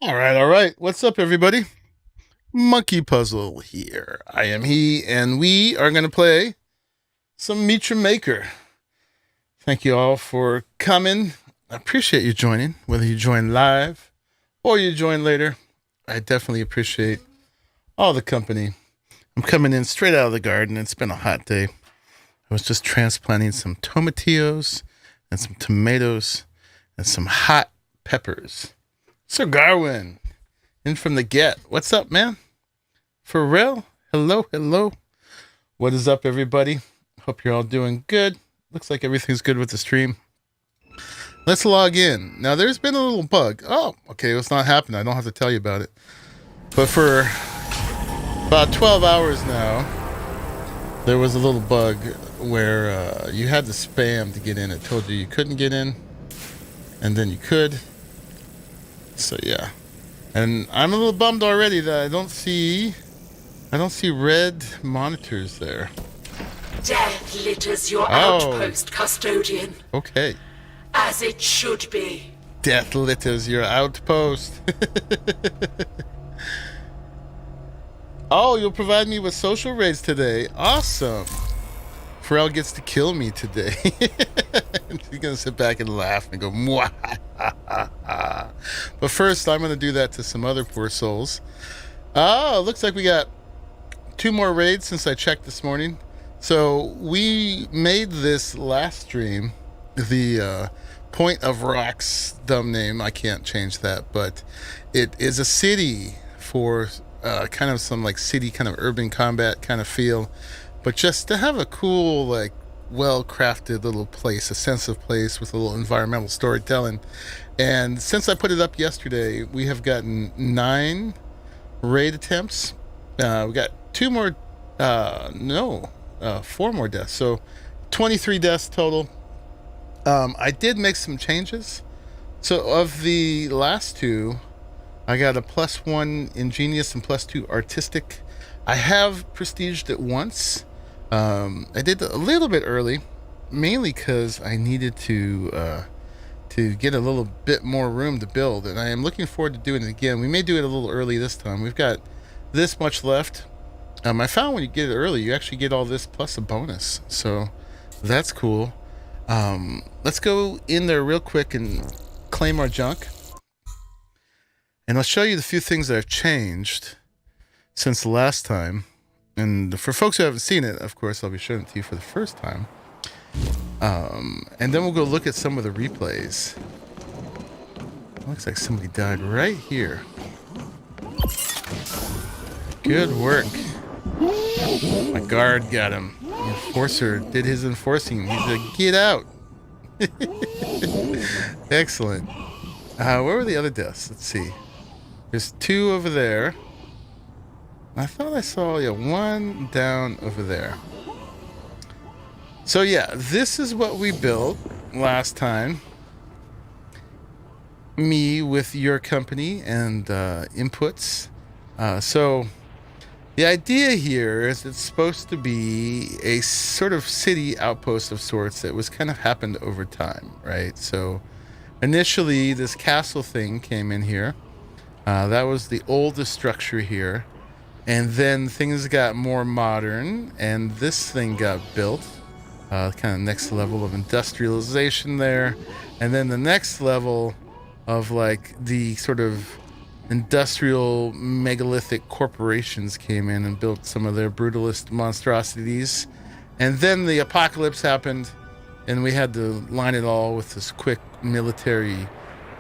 All right. What's up, everybody? Monkey Puzzle here. I am he, and we are going to play some Meet Your Maker. Thank you all for coming. I appreciate you joining, whether you join live or you join later. I definitely appreciate all the company. I'm coming in straight out of the garden. It's been a hot day. I was just transplanting some tomatillos and some tomatoes and some hot peppers. Sir Garwin, in from the get. What's up, man? For real? Hello, hello. What is up, everybody? Hope you're all doing good. Looks like everything's good with the stream. Let's log in. Now, there's been a little bug. Oh, okay, it's not happening. I don't have to tell you about it. But for about 12 hours now, there was a little bug where you had to spam to get in. It told you couldn't get in, and then you could. So, yeah. And I'm a little bummed already that I don't see red monitors there. Death litters your outpost, custodian. Okay. As it should be. Death litters your outpost. Oh, you'll provide me with social raids today. Awesome. Pharrell gets to kill me today. He's going to sit back and laugh and go, mwah. But first, I'm going to do that to some other poor souls. Oh, looks like we got 2 more raids since I checked this morning. So we made this last stream the Point of Rocks dumb name. I can't change that, but it is a city for kind of some like city kind of urban combat kind of feel, but just to have a cool, like, well-crafted little place, a sense of place with a little environmental storytelling. And since I put it up yesterday, we have gotten 9 raid attempts. We got 2 more, 4 more deaths. So 23 deaths total. I did make some changes. So of the last 2, I got a +1 ingenious and +2 artistic. I have prestiged it once. I did a little bit early, mainly because I needed to get a little bit more room to build, and I am looking forward to doing it again. We may do it a little early this time. We've got this much left. I found when you get it early, you actually get all this plus a bonus, so that's cool. Let's go in there real quick and claim our junk, and I'll show you the few things that I've changed since the last time. And for folks who haven't seen it, of course, I'll be showing it to you for the first time. And then we'll go look at some of the replays. Looks like somebody died right here. Good work. My guard got him. The enforcer did his enforcing. He said, get out. Excellent. Where were the other deaths? Let's see. There's 2 over there. I thought I saw 1 down over there. So yeah, this is what we built last time. Me with your company and inputs. So the idea here is it's supposed to be a sort of city outpost of sorts that was kind of happened over time, right? So initially this castle thing came in here. That was the oldest structure here. And then things got more modern, and this thing got built. Kind of next level of industrialization there. And then the next level of like the sort of industrial megalithic corporations came in and built some of their brutalist monstrosities. And then the apocalypse happened, and we had to line it all with this quick military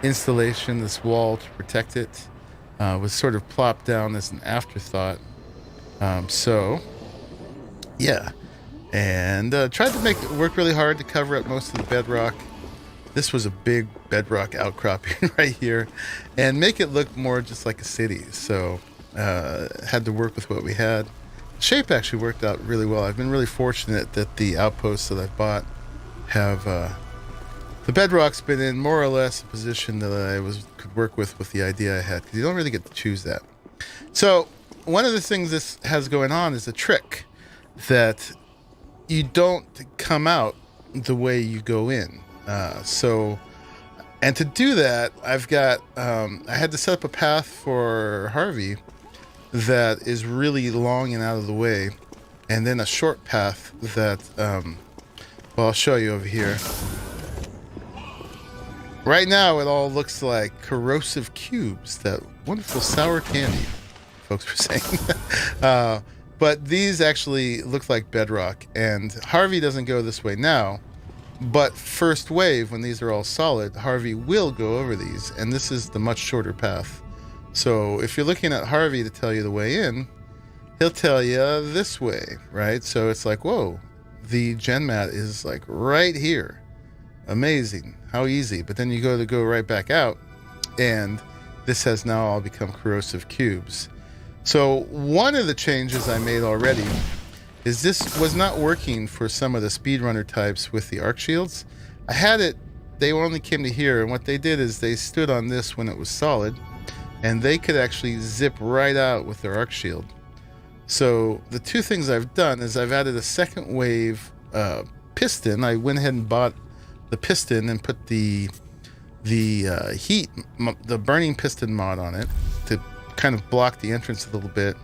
installation, this wall to protect it. Was sort of plopped down as an afterthought. So, yeah. And tried to make it work really hard to cover up most of the bedrock. This was a big bedrock outcropping right here. And make it look more just like a city. So, had to work with what we had. The shape actually worked out really well. I've been really fortunate that the outposts that I've bought have... the bedrock's been in more or less a position that I could work with the idea I had, because you don't really get to choose that. So one of the things this has going on is a trick that you don't come out the way you go in. So And to do that, I've got, I had to set up a path for Harvey that is really long and out of the way. And then a short path that, well, I'll show you over here. Right now, it all looks like corrosive cubes, that wonderful sour candy, folks were saying. But these actually look like bedrock, and Harvey doesn't go this way now. But first wave, when these are all solid, Harvey will go over these, and this is the much shorter path. So if you're looking at Harvey to tell you the way in, he'll tell you this way, right? So it's like, whoa, the gen mat is like right here. Amazing, how easy. But then you go right back out, and this has now all become corrosive cubes. So one of the changes I made already is this was not working for some of the speedrunner types with the arc shields. I had it, they only came to here, and what they did is they stood on this when it was solid, and they could actually zip right out with their arc shield. So the two things I've done is I've added a second wave piston. I went ahead and bought the piston and put the burning piston mod on it to kind of block the entrance a little bit.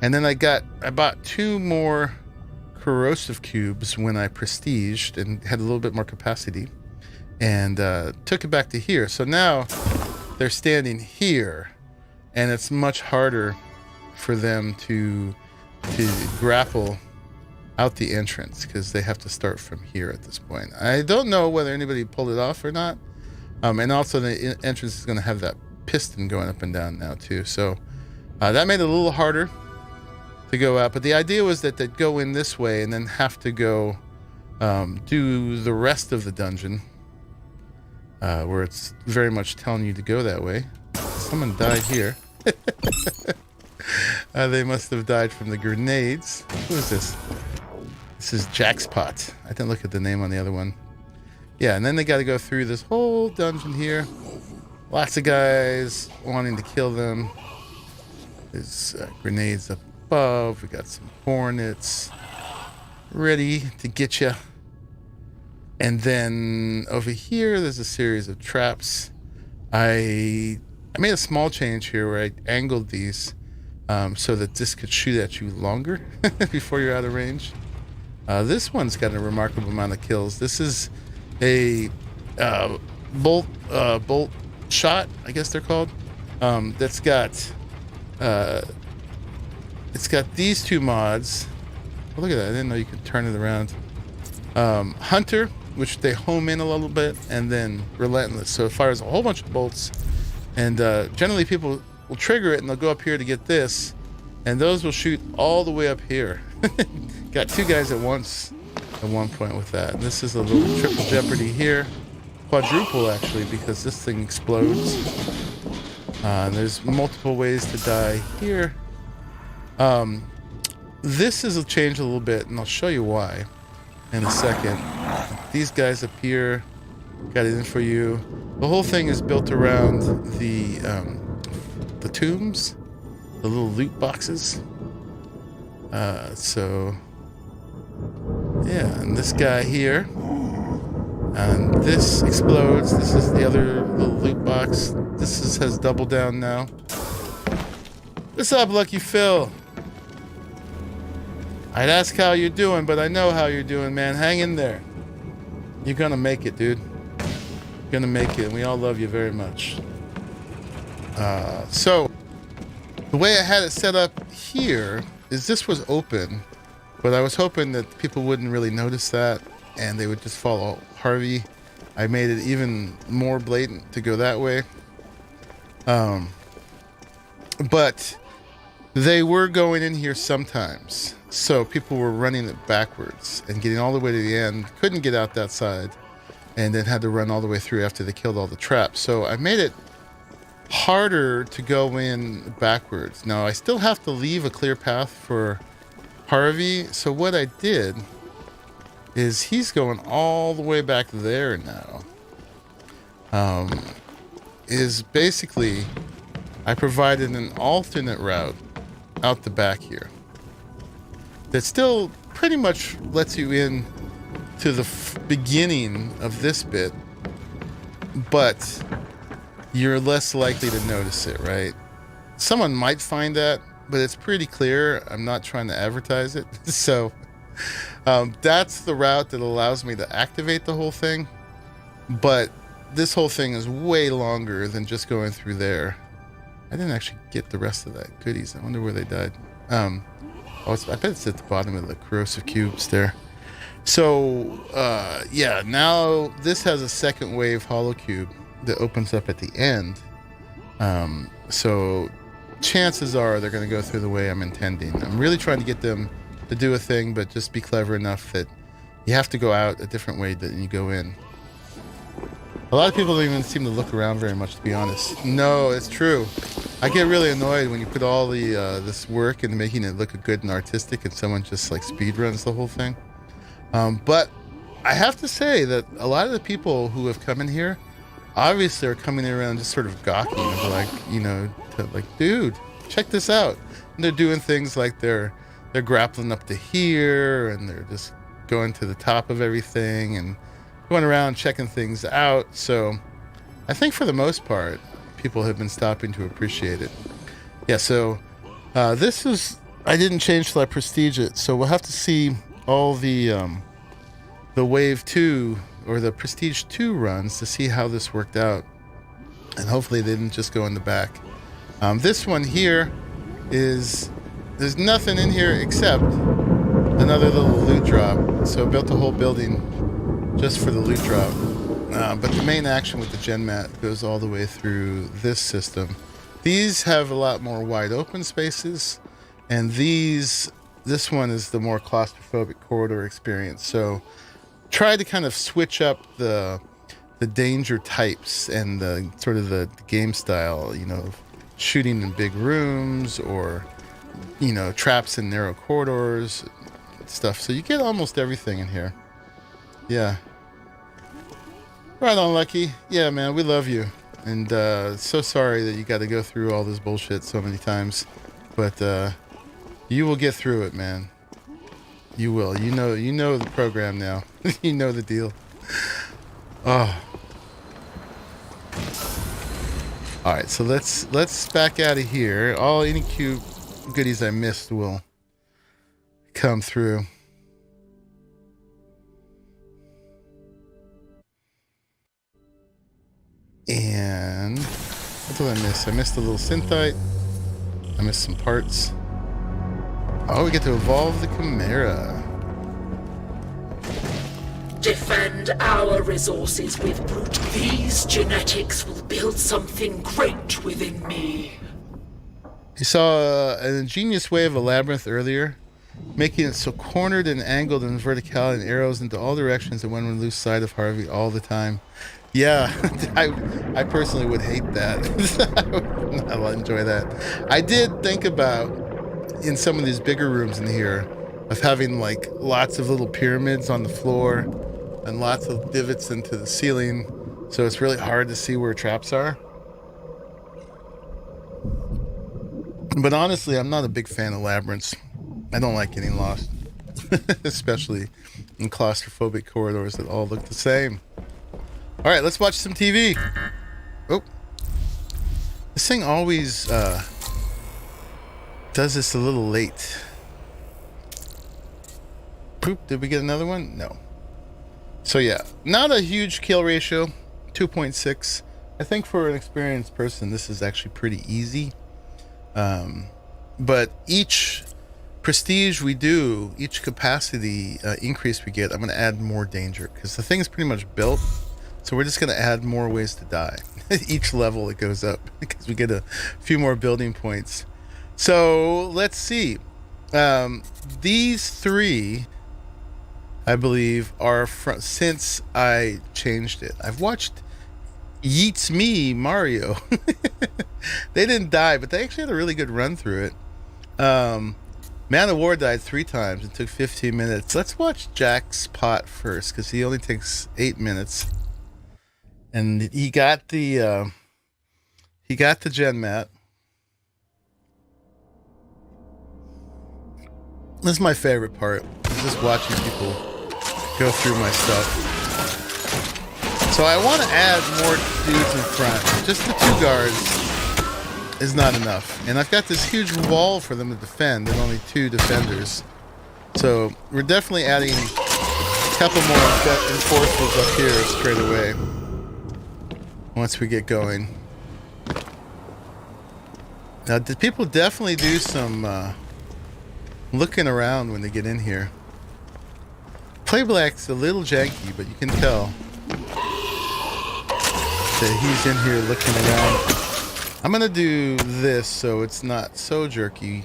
And then I bought 2 more corrosive cubes when I prestiged and had a little bit more capacity, and took it back to here. So now they're standing here, and it's much harder for them to grapple out the entrance because they have to start from here at this point. I don't know whether anybody pulled it off or not. And also the entrance is going to have that piston going up and down now too. So that made it a little harder to go out, but the idea was that they'd go in this way and then have to go do the rest of the dungeon, where it's very much telling you to go that way. Someone died here. They must have died from the grenades. Who is this? This is Jackspot. I didn't look at the name on the other one. Yeah, and then they got to go through this whole dungeon here. Lots of guys wanting to kill them. There's grenades up above. We got some hornets ready to get you. And then over here, there's a series of traps. I made a small change here where I angled these so that this could shoot at you longer before you're out of range. This one's got a remarkable amount of kills. This is a bolt shot, I guess they're called. That's got it's got these 2 mods. Oh, look at that! I didn't know you could turn it around. Hunter, which they home in a little bit, and then Relentless. So it fires a whole bunch of bolts, and generally people will trigger it and they'll go up here to get this, and those will shoot all the way up here. Got 2 guys at once at one point with that. And this is a little triple jeopardy here. Quadruple, actually, because this thing explodes. And there's multiple ways to die here. This is a change a little bit, and I'll show you why in a second. These guys up here, got it in for you. The whole thing is built around the tombs, the little loot boxes. So yeah, and this guy here, and this explodes. This is the other little loot box. This has double down now. What's up, Lucky Phil? I'd ask how you're doing, but I know how you're doing, man. Hang in there. You're gonna make it, dude. You're gonna make it, and we all love you very much. So the way I had it set up here is this was open, but I was hoping that people wouldn't really notice that and they would just follow Harvey. I made it even more blatant to go that way. But they were going in here sometimes. So people were running it backwards and getting all the way to the end, couldn't get out that side, and then had to run all the way through after they killed all the traps. So I made it harder to go in backwards. Now I still have to leave a clear path for Harvey. So what I did is he's going all the way back there now. Is basically I provided an alternate route out the back here that still pretty much lets you in to the beginning of this bit, but you're less likely to notice it, right? Someone might find that, but it's pretty clear. I'm not trying to advertise it. So that's the route that allows me to activate the whole thing. But this whole thing is way longer than just going through there. I didn't actually get the rest of that goodies. I wonder where they died. I bet it's at the bottom of the corrosive cubes there. So, yeah, now this has a second wave hollow cube that opens up at the end. So chances are they're going to go through the way I'm intending. I'm really trying to get them to do a thing, but just be clever enough that you have to go out a different way than you go in. A lot of people don't even seem to look around very much, to be honest. No, it's true. I get really annoyed when you put all the this work into making it look good and artistic, and someone just like speed runs the whole thing. But I have to say that a lot of the people who have come in here obviously are coming in around just sort of gawking, and like, you know, to like, dude, check this out. And they're doing things like they're grappling up to here, and they're just going to the top of everything and going around checking things out. So I think for the most part, people have been stopping to appreciate it. Yeah, so this is, I didn't change till I prestige it, so we'll have to see all the wave 2 or the prestige 2 runs to see how this worked out, and hopefully they didn't just go in the back. This one here is, there's nothing in here except another little loot drop, so I built the whole building just for the loot drop. But the main action with the gen mat goes all the way through this system. These have a lot more wide open spaces, and this one is the more claustrophobic corridor experience. So try to kind of switch up the danger types and the sort of the game style, you know, shooting in big rooms, or, you know, traps in narrow corridors, stuff. So you get almost everything in here. Yeah. Right on, Lucky. Yeah, man, we love you. And so sorry that you got to go through all this bullshit so many times. But you will get through it, man. You will. You know the program now. You know the deal. Oh. All right, so let's back out of here. Any cute goodies I missed will come through. And what did I miss? I missed a little synthite. I missed some parts. Oh, we get to evolve the Chimera. Defend our resources with brute. These genetics will build something great within me. You saw an ingenious way of a labyrinth earlier, making it so cornered and angled and verticality and arrows into all directions that one would lose sight of Harvey all the time. Yeah, I personally would hate that. I would not enjoy that. I did think about, in some of these bigger rooms in here, of having like lots of little pyramids on the floor and lots of divots into the ceiling, so it's really hard to see where traps are. But honestly, I'm not a big fan of labyrinths. I don't like getting lost, especially in claustrophobic corridors that all look the same. All right, let's watch some TV. Oh, this thing always does this a little late. Poop, did we get another one? No. So yeah, not a huge kill ratio, 2.6. I think for an experienced person, this is actually pretty easy. But each prestige we do, each capacity increase we get, I'm going to add more danger, because the thing is pretty much built. So we're just going to add more ways to die. Each level it goes up, because we get a few more building points. So let's see. These three, I believe, are since I changed it. I've watched Yeats Me Mario. They didn't die, but they actually had a really good run through it. Man of War died 3 times and took 15 minutes. Let's watch Jack's pot first, because he only takes 8 minutes. And he got the gen mat. This is my favorite part. Just watching people go through my stuff. So I want to add more dudes in front. Just the 2 guards is not enough. And I've got this huge wall for them to defend and only 2 defenders. So we're definitely adding a couple more enforcers up here straight away once we get going. Now, people definitely do some looking around when they get in here. Playblack's a little janky, but you can tell that he's in here looking around. I'm gonna do this so it's not so jerky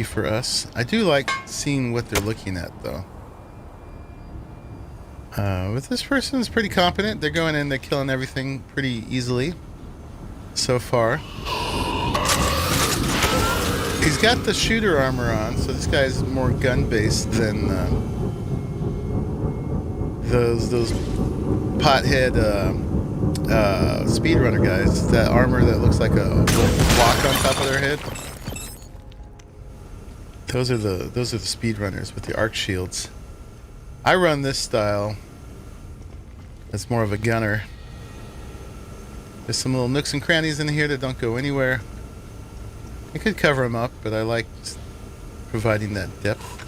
for us. I do like seeing what they're looking at, though. But this person's pretty competent. They're going in, they're killing everything pretty easily so far. He's got the shooter armor on, so this guy's more gun-based than those pothead speedrunner guys. That armor that looks like a block on top of their head. Those are the speedrunners with the arc shields. I run this style. It's more of a gunner. There's some little nooks and crannies in here that don't go anywhere. I could cover them up, but I like providing that depth.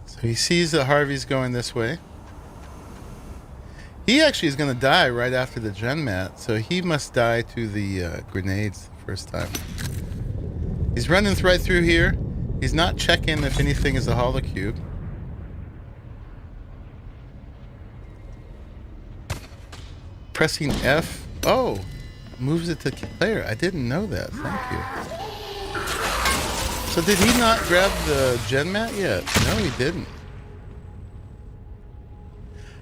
So he sees that Harvey's going this way. He actually is going to die right after the gen mat, so he must die to the grenades the first time. He's running right through here. He's not checking if anything is a holocube. Pressing F. Oh, moves it to player. I didn't know that. Thank you. So did he not grab the gen mat yet? No, he didn't.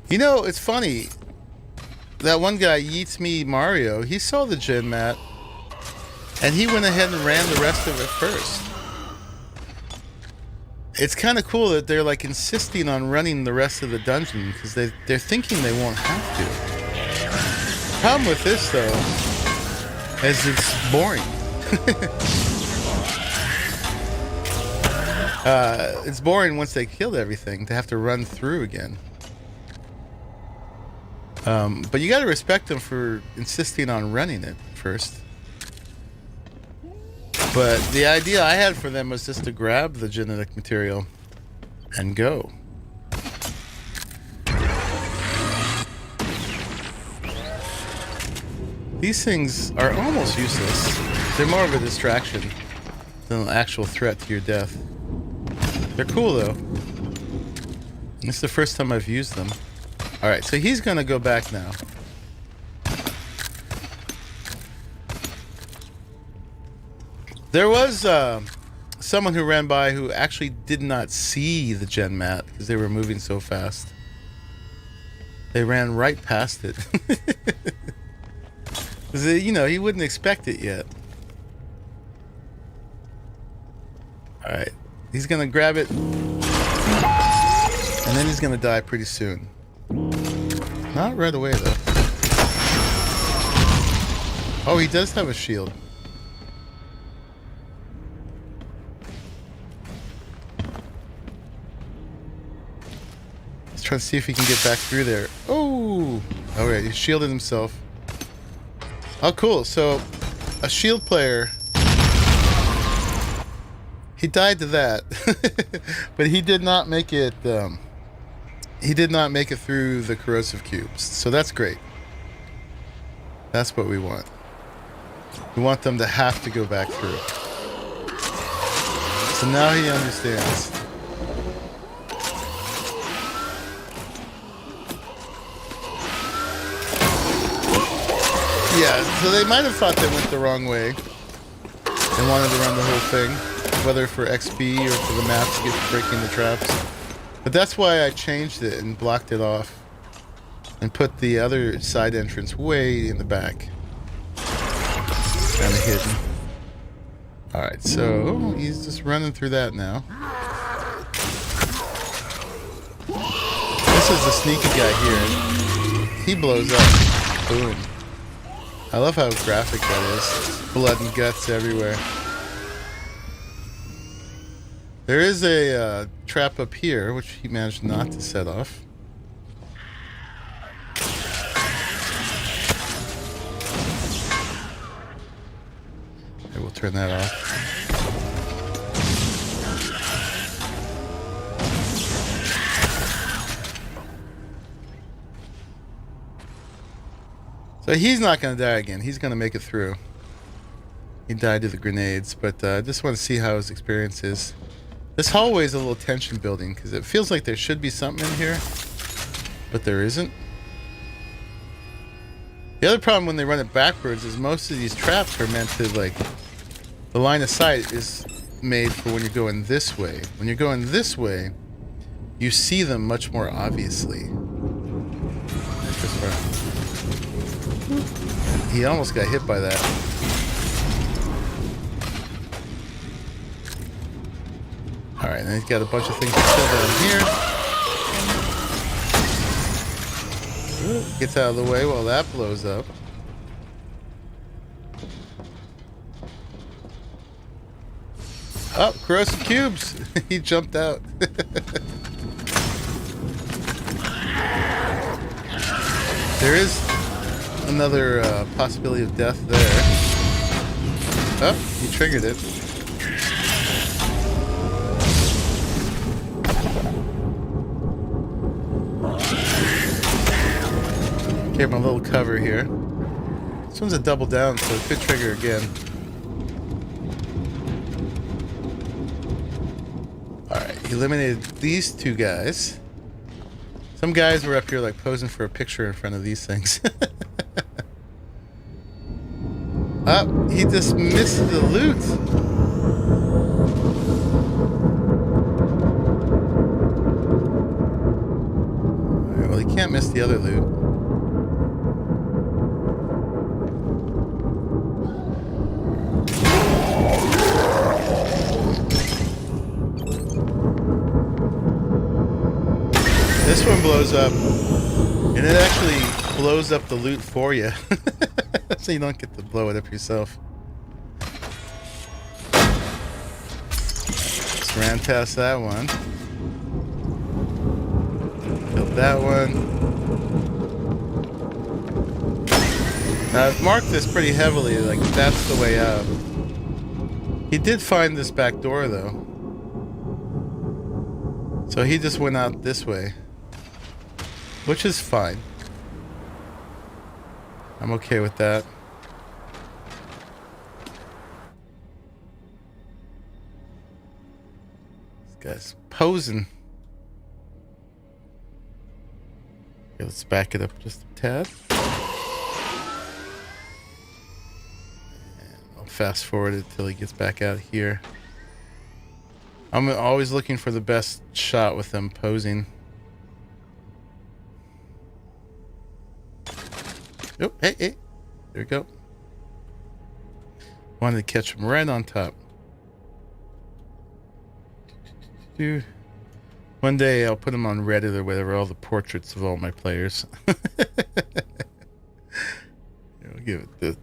You know, it's funny. That one guy, Yeats Me Mario, he saw the gen mat, and he went ahead and ran the rest of it first. It's kind of cool that they're like insisting on running the rest of the dungeon because they're thinking they won't have to. The problem with this, though, is it's boring. It's boring once they killed everything to have to run through again. But you got to respect them for insisting on running it first. But the idea I had for them was just to grab the genetic material and go. These things are almost useless. They're more of a distraction than an actual threat to your death. They're cool, though. This is the first time I've used them. Alright, so he's gonna go back now. There was someone who ran by who actually did not see the gen mat because they were moving so fast. They ran right past it. You know, he wouldn't expect it yet. Alright, he's gonna grab it. And then he's gonna die pretty soon. Not right away, though. Oh, he does have a shield. Let's try to see if he can get back through there. Oh! Alright, he shielded himself. Oh, cool. So, a shield player... He died to that. But he did not make it... he did not make it through the corrosive cubes. So that's great. That's what we want. We want them to have to go back through. So now he understands. Yeah, so they might have thought they went the wrong way and wanted to run the whole thing, whether for XP or for the map to get breaking the traps. But that's why I changed it and blocked it off and put the other side entrance way in the back. Kind of hidden. Alright, so he's just running through that now. This is the sneaky guy here. He blows up. Boom. I love how graphic that is. Blood and guts everywhere. There is a trap up here, which he managed not to set off. turn that off. So he's not going to die again. He's going to make it through. He died to the grenades, but I just want to see how his experience is. This hallway is a little tension building because it feels like there should be something in here, but there isn't. The other problem when they run it backwards is most of these traps are meant to, like, the line of sight is made for when you're going this way. When you're going this way, you see them much more obviously. He almost got hit by that. Alright, and he's got a bunch of things to kill down here. Gets out of the way while that blows up. Oh, corrosive cubes! He jumped out. There is another possibility of death there. Oh, he triggered it. Give him a little cover here. This one's a double down, so it could trigger again. Alright, he eliminated these two guys. Some guys were up here like posing for a picture in front of these things. Oh, he just missed the loot. Alright, well, he can't miss the other loot. This one blows up, and it actually blows up the loot for you, so you don't get to blow it up yourself. Just ran past that one. Killed that one. Now I've marked this pretty heavily, like that's the way out. He did find this back door though. So he just went out this way. Which is fine. I'm okay with that. This guy's posing. Okay, let's back it up just a tad. And I'll fast forward it till he gets back out here. I'm always looking for the best shot with them posing. Oh, hey, hey. There we go. Wanted to catch him right on top. Dude. One day I'll put him on Reddit or whatever, all the portraits of all my players. We'll give it the,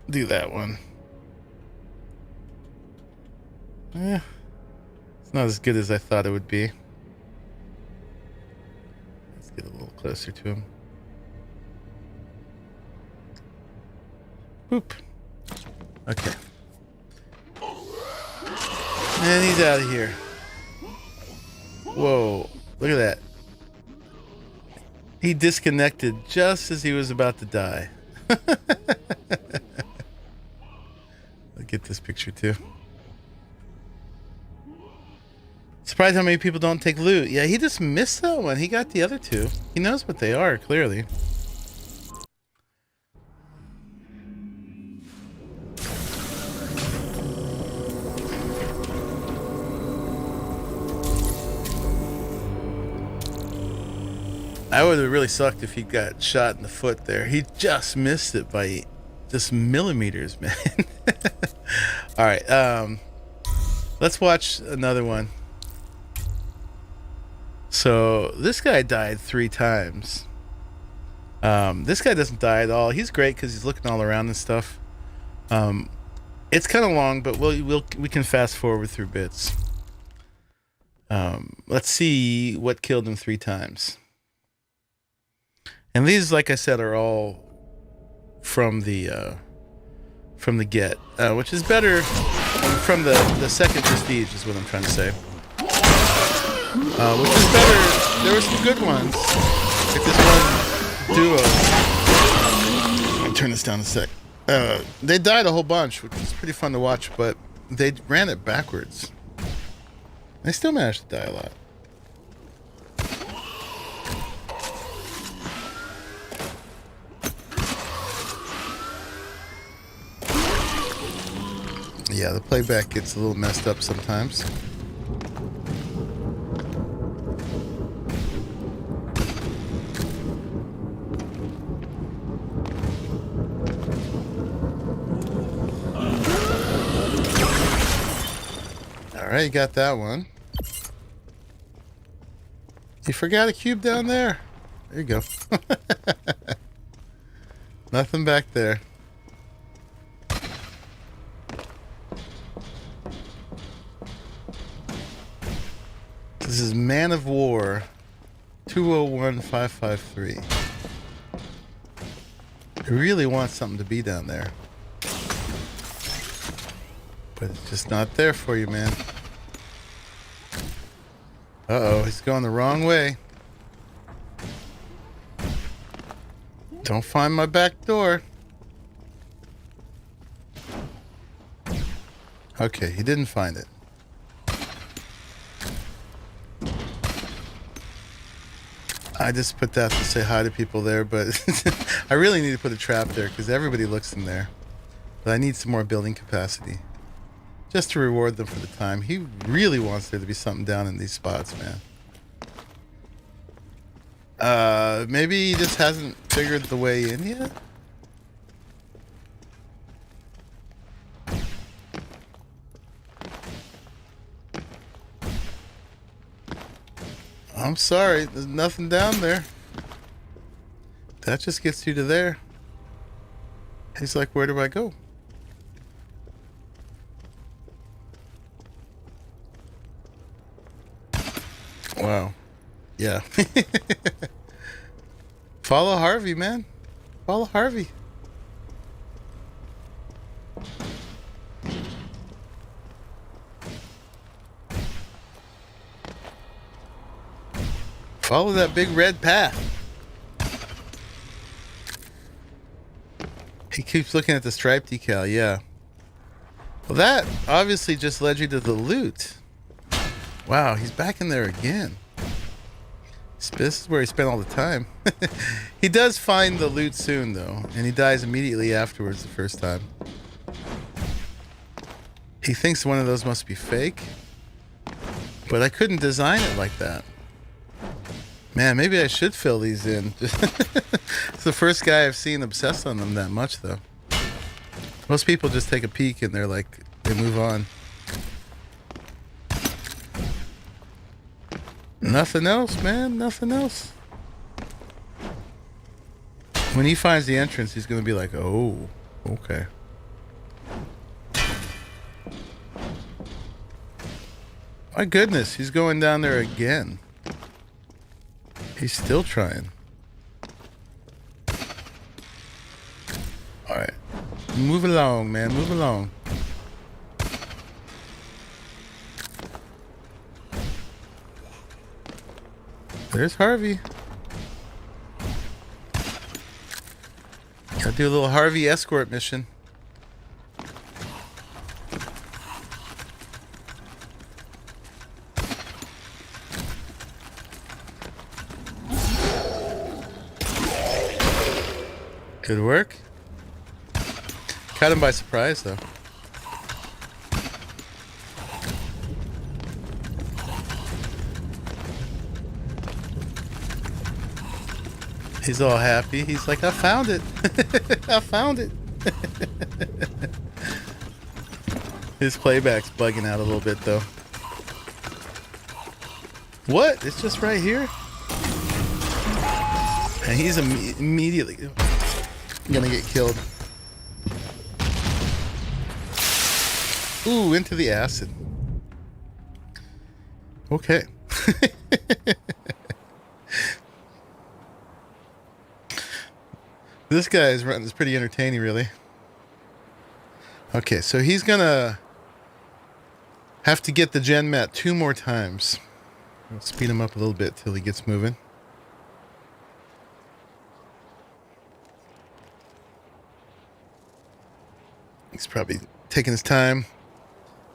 do that one. Yeah. It's not as good as I thought it would be. Let's get a little closer to him. Boop. Okay. And he's out of here. Whoa. Look at that. He disconnected just as he was about to die. I'll get this picture too. Surprised how many people don't take loot. Yeah, he just missed that one. He got the other two. He knows what they are, clearly. I would have really sucked if he got shot in the foot there. He just missed it by just millimeters, man. All right, let's watch another one. So this guy died 3 times. This guy doesn't die at all. He's great because he's looking all around and stuff. It's kind of long, but we can fast forward through bits. Let's see what killed him 3 times. And these, like I said, are all from the from the get, which is better from the second prestige, is what I'm trying to say. Which is better. There were some good ones, like this one duo. I'll turn this down a sec. They died a whole bunch, which was pretty fun to watch, but they ran it backwards. They still managed to die a lot. Yeah, the playback gets a little messed up sometimes. All right, you got that one. You forgot a cube down there. There you go. Nothing back there. This is Man of War 201553. I really want something to be down there. But it's just not there for you, man. Uh-oh, he's going the wrong way. Don't find my back door. Okay, he didn't find it. I just put that to say hi to people there, but I really need to put a trap there because everybody looks in there. But I need some more building capacity. Just to reward them for the time. He really wants there to be something down in these spots, man. Maybe he just hasn't figured the way in yet? I'm sorry, there's nothing down there. That just gets you to there. He's like, where do I go? Wow. Yeah. Follow Harvey, man. Follow Harvey. Follow that big red path. He keeps looking at the stripe decal, yeah. Well, that obviously just led you to the loot. Wow, he's back in there again. This is where he spent all the time. He does find the loot soon, though, and he dies immediately afterwards the first time. He thinks one of those must be fake, but I couldn't design it like that. Man, maybe I should fill these in. It's the first guy I've seen obsess on them that much, though. Most people just take a peek and they're like, they move on. Nothing else, man. Nothing else. When he finds the entrance, he's going to be like, oh, okay. My goodness, he's going down there again. He's still trying. All right. Move along, man. Move along. There's Harvey. Gotta do a little Harvey escort mission. Good work. Caught him by surprise, though. He's all happy. He's like, I found it. I found it. His playback's bugging out a little bit, though. What? It's just right here? And he's immediately gonna get killed. Ooh, into the acid. Okay. This guy's run is pretty entertaining, really. Okay, so he's gonna have to get the gen mat 2 more times. I'll speed him up a little bit till he gets moving. He's probably taking his time,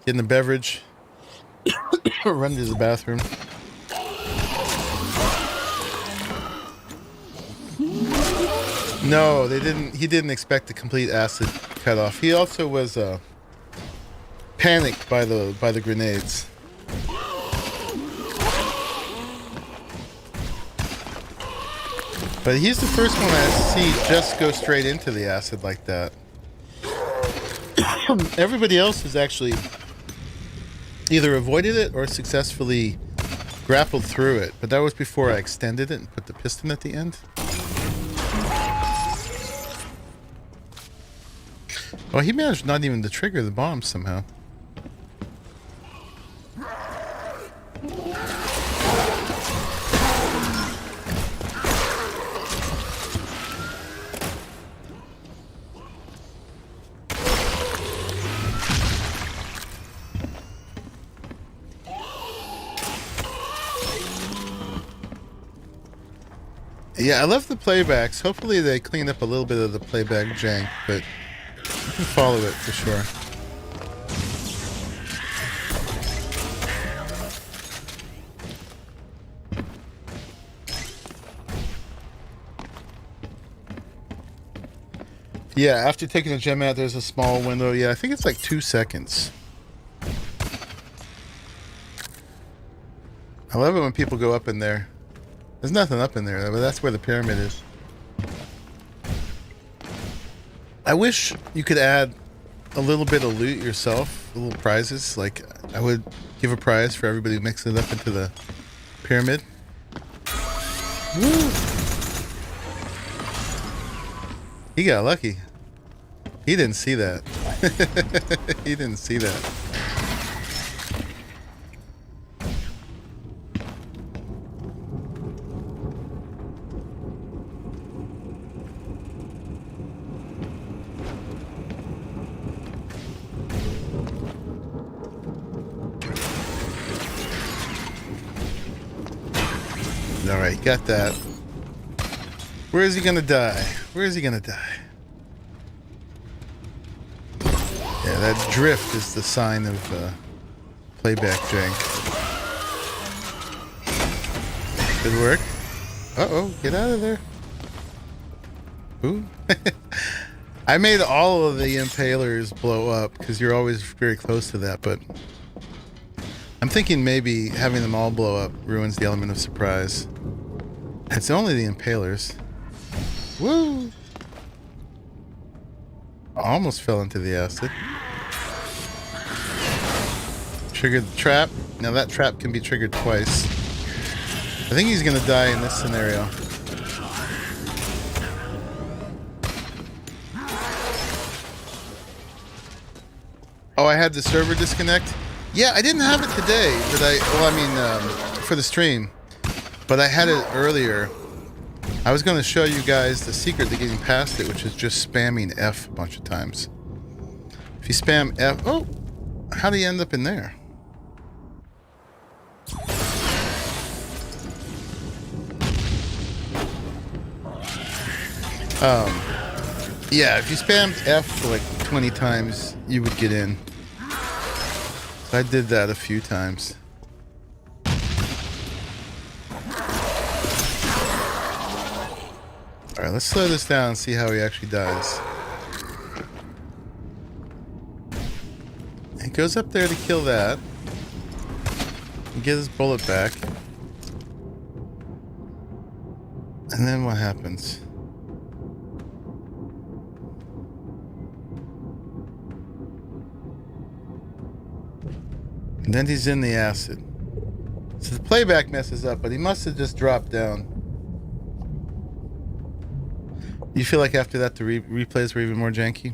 getting a beverage, run to the bathroom. No, they didn't. He didn't expect a complete acid cutoff. He also was panicked by the grenades. But he's the first one I see just go straight into the acid like that. Everybody else has actually either avoided it or successfully grappled through it. But that was before I extended it and put the piston at the end. Well, he managed not even to trigger the bomb somehow. Yeah, I love the playbacks. Hopefully they clean up a little bit of the playback jank, but you can follow it for sure. Yeah, after taking the gem out, there's a small window. Yeah, I think it's like 2 seconds. I love it when people go up in there. There's nothing up in there, but that's where the pyramid is. I wish you could add a little bit of loot yourself, little prizes. Like, I would give a prize for everybody who mixes it up into the pyramid. Woo! He got lucky. He didn't see that. He didn't see that. Alright, got that. Where is he gonna die? Where is he gonna die? Yeah, that drift is the sign of playback jank. Good work. Uh-oh, get out of there. Ooh. I made all of the impalers blow up because you're always very close to that, but I'm thinking maybe having them all blow up ruins the element of surprise. It's only the impalers. Woo! I almost fell into the acid. Triggered the trap. Now that trap can be triggered twice. I think he's gonna die in this scenario. Oh, I had the server disconnect? Yeah, I didn't have it today, but for the stream. But I had it earlier. I was going to show you guys the secret to getting past it, which is just spamming F a bunch of times. If you spam F... Oh! How do you end up in there? Yeah, if you spammed F for like 20 times, you would get in. So I did that a few times. Alright, let's slow this down and see how he actually dies. He goes up there to kill that. And get his bullet back. And then what happens? And then he's in the acid. So the playback messes up, but he must have just dropped down. You feel like after that the replays were even more janky?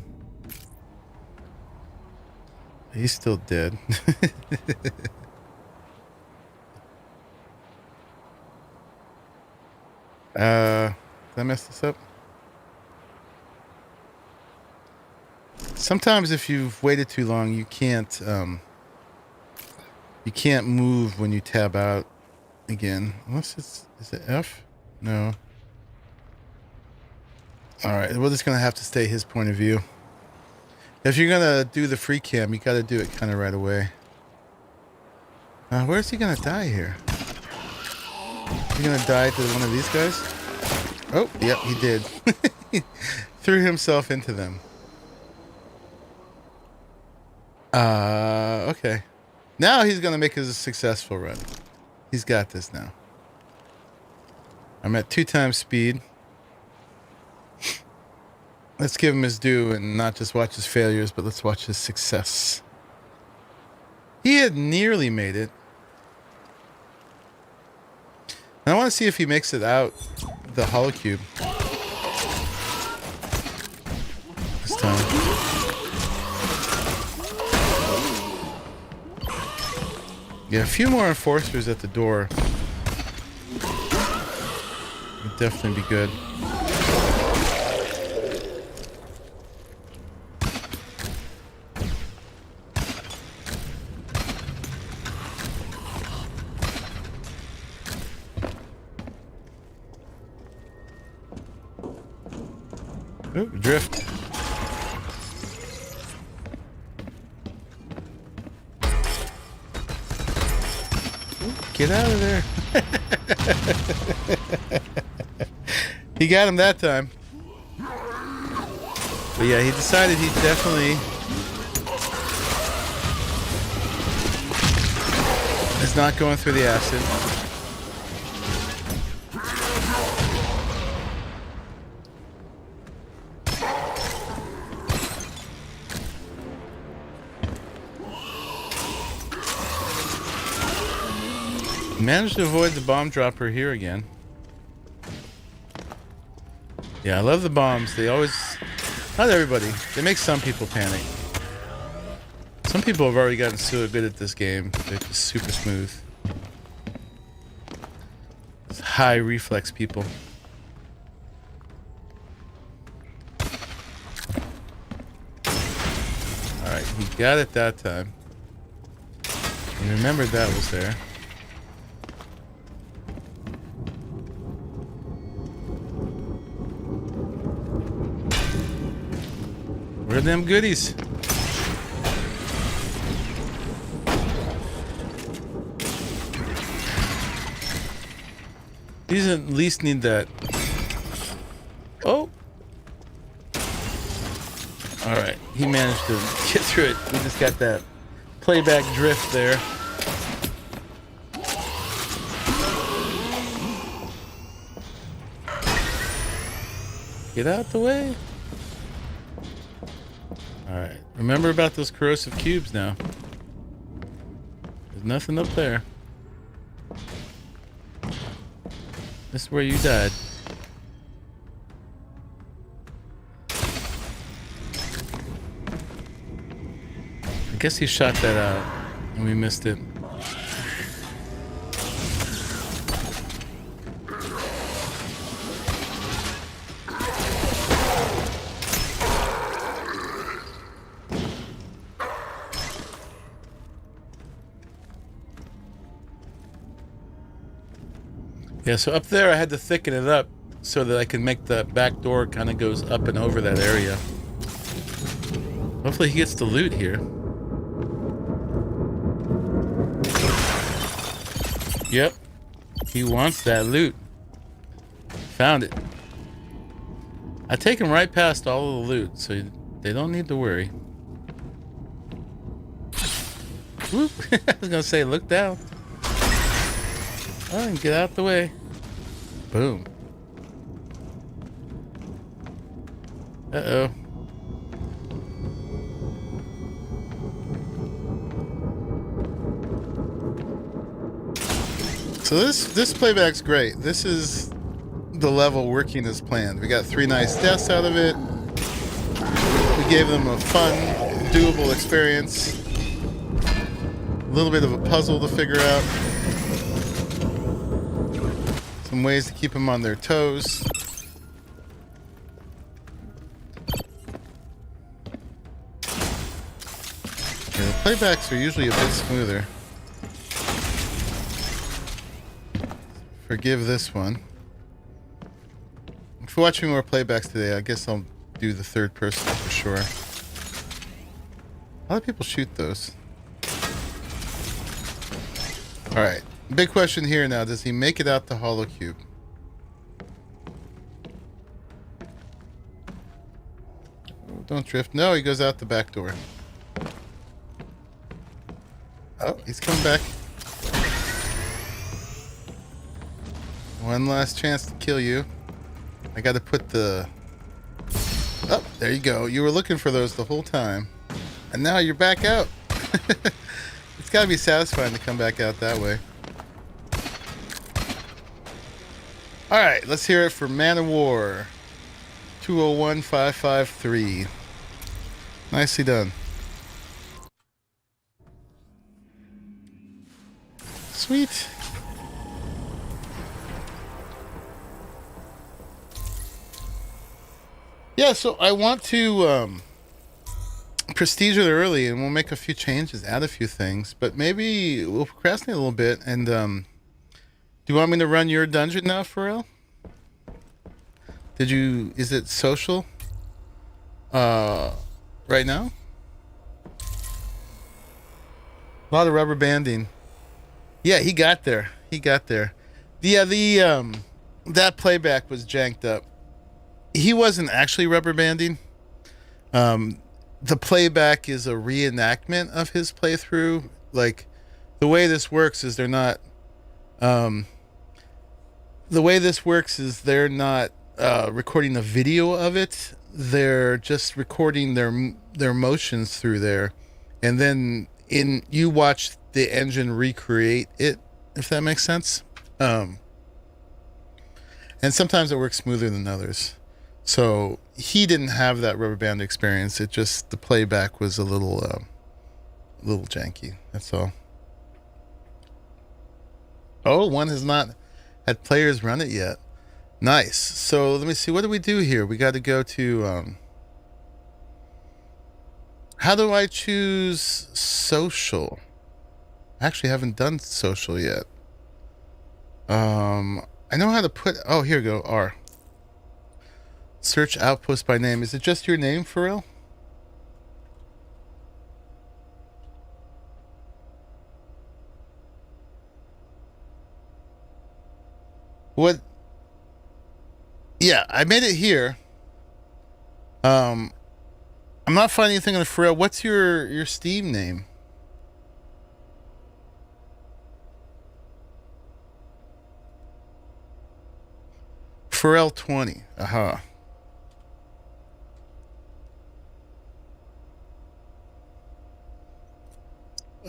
He's still dead. Did I mess this up? Sometimes if you've waited too long, you can't move when you tab out again. Unless is it F? No. All right, we're just gonna have to stay his point of view. If you're gonna do the free cam, you gotta do it kind of right away. Where's he gonna die here? Is he gonna die to one of these guys? Oh, yep, he did. He threw himself into them. Okay. Now he's gonna make a successful run. He's got this now. I'm at 2 times speed. Let's give him his due and not just watch his failures, but let's watch his success. He had nearly made it. And I want to see if he makes it out the holocube this time. Yeah, a few more enforcers at the door would definitely be good. Ooh, drift. Ooh, get out of there. He got him that time. But yeah, he decided he definitely is not going through the acid. Managed to avoid the bomb dropper here again. Yeah, I love the bombs. They always... Not everybody. They make some people panic. Some people have already gotten so good at this game. They're just super smooth. It's high reflex people. Alright, he got it that time. He remembered that was there. Where are them goodies? These at least need that. Oh! Alright, he managed to get through it. We just got that playback drift there. Get out the way. Alright, remember about those corrosive cubes now. There's nothing up there. This is where you died. I guess he shot that out and we missed it. Yeah, so up there I had to thicken it up so that I can make the back door kind of goes up and over that area. Hopefully he gets the loot here. Yep, he wants that loot. Found it. I take him right past all of the loot, so they don't need to worry. Whoop. I was gonna say, look down. Oh, and get out the way. Boom. Uh-oh. So this playback's great. This is the level working as planned. We got 3 nice deaths out of it. We gave them a fun, doable experience. A little bit of a puzzle to figure out. Some ways to keep them on their toes. playbacks are usually a bit smoother. Forgive this one. If you're watching more playbacks today, I guess I'll do the third person for sure. A lot of people shoot those. Alright. Big question here now. Does he make it out the hollow cube? Oh, don't drift. No, he goes out the back door. Oh, he's coming back. One last chance to kill you. I gotta put the... Oh, there you go. You were looking for those the whole time. And now you're back out. It's gotta be satisfying to come back out that way. Alright, let's hear it for Man of War. 201553. Nicely done. Sweet. Yeah, so I want to prestige it early, and we'll make a few changes, add a few things, but maybe we'll procrastinate a little bit. And do you want me to run your dungeon now, Pharrell? Did you? Is it social? Right now? A lot of rubber banding. Yeah, he got there. He got there. Yeah, that playback was janked up. He wasn't actually rubber banding. The playback is a reenactment of his playthrough. Like, the way this works is they're not recording a video of it. They're just recording their motions through there, and then you watch the engine recreate it, if that makes sense. And sometimes it works smoother than others. So he didn't have that rubber band experience. It just, the playback was a little janky. That's all. Oh, one has not had players run it yet. Nice. So let me see. What do we do here? We got to go to, how do I choose social? I actually haven't done social yet. I know how to put, oh, here we go. R. Search Outpost by name. Is it just your name, for real? What? Yeah, I made it here. I'm not finding anything on Pharrell. What's your Steam name? Pharrell 20. Aha.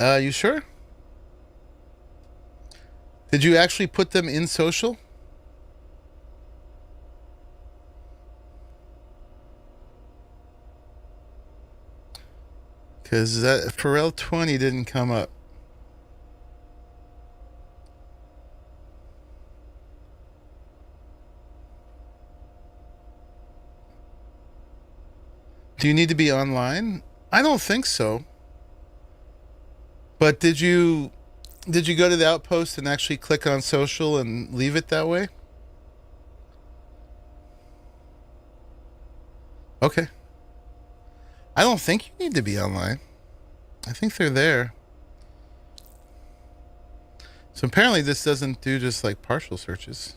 You sure? Did you actually put them in social? Because that Pharrell 20 didn't come up. Do you need to be online? I don't think so. But did you go to the Outpost and actually click on social and leave it that way? Okay. I don't think you need to be online. I think they're there. So apparently this doesn't do just like partial searches.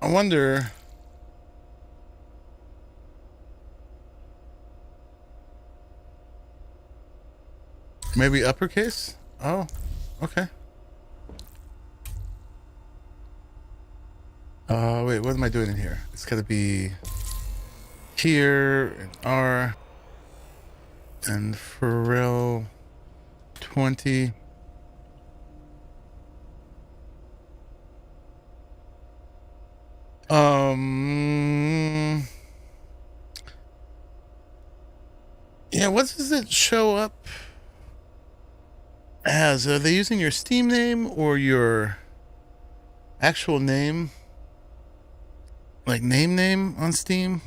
I wonder. Maybe uppercase? Oh, okay. Wait, what am I doing in here? It's gotta be here and R and Pharrell 20. Yeah, what does it show up as? Are they using your Steam name or your actual name? Like name on Steam?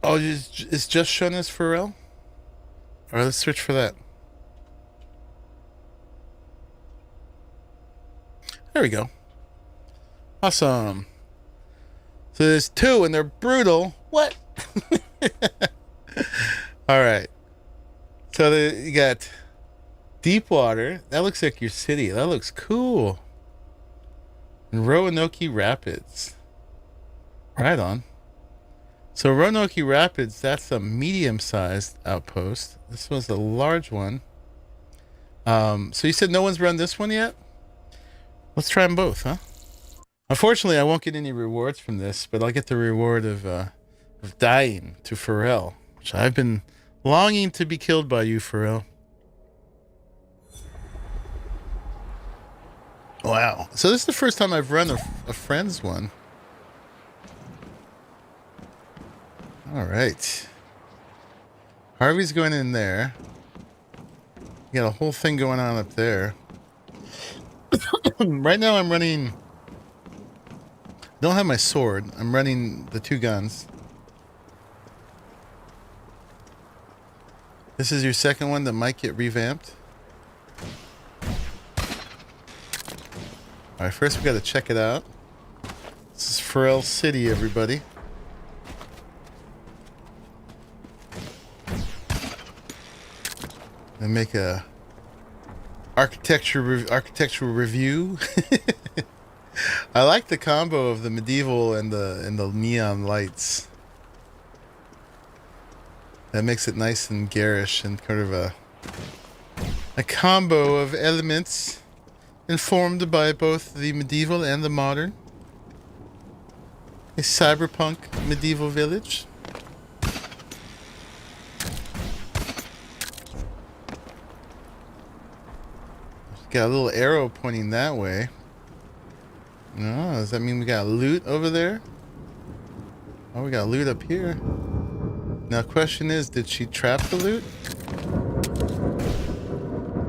Oh, it's just shown as Pharrell? Alright, let's search for that. There we go. Awesome. So there's 2 and they're brutal. What? Alright. So you got Deepwater. That looks like your city. That looks cool. And Roanoke Rapids. Right on. So Roanoke Rapids, that's a medium-sized outpost. This was a large one. So you said no one's run this one yet? Let's try them both, huh? Unfortunately, I won't get any rewards from this, but I'll get the reward of dying to Pharrell, which I've been longing to be killed by you, Pharrell. Wow. So this is the first time I've run a friend's one. All right. Harvey's going in there. You got a whole thing going on up there. Right now I'm running... Don't have my sword. I'm running the 2 guns. This is your second one that might get revamped. Alright, first we gotta check it out. This is Pharrell City, everybody. And make a architectural review. I like the combo of the medieval and the neon lights. That makes it nice and garish and kind of a combo of elements informed by both the medieval and the modern. A cyberpunk medieval village. Got a little arrow pointing that way. Oh, does that mean we got loot over there? Oh, we got loot up here. Now, question is, did she trap the loot?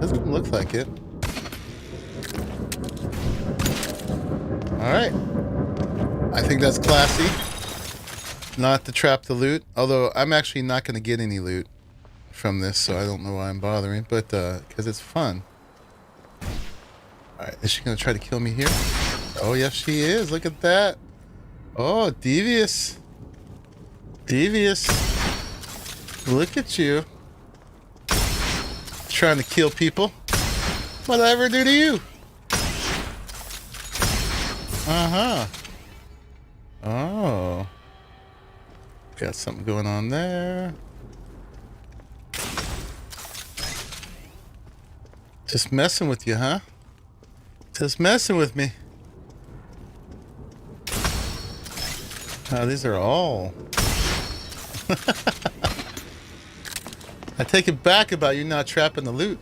Doesn't look like it. Alright. I think that's classy. Not to trap the loot. Although, I'm actually not going to get any loot from this, so I don't know why I'm bothering. But, because it's fun. Alright, is she going to try to kill me here? Oh, yes, she is. Look at that. Oh, devious. Devious. Look at you. Trying to kill people. What'd I ever do to you? Uh-huh. Oh. Got something going on there. Just messing with you, huh? Just messing with me. Oh, these are all... I take it back about you not trapping the loot.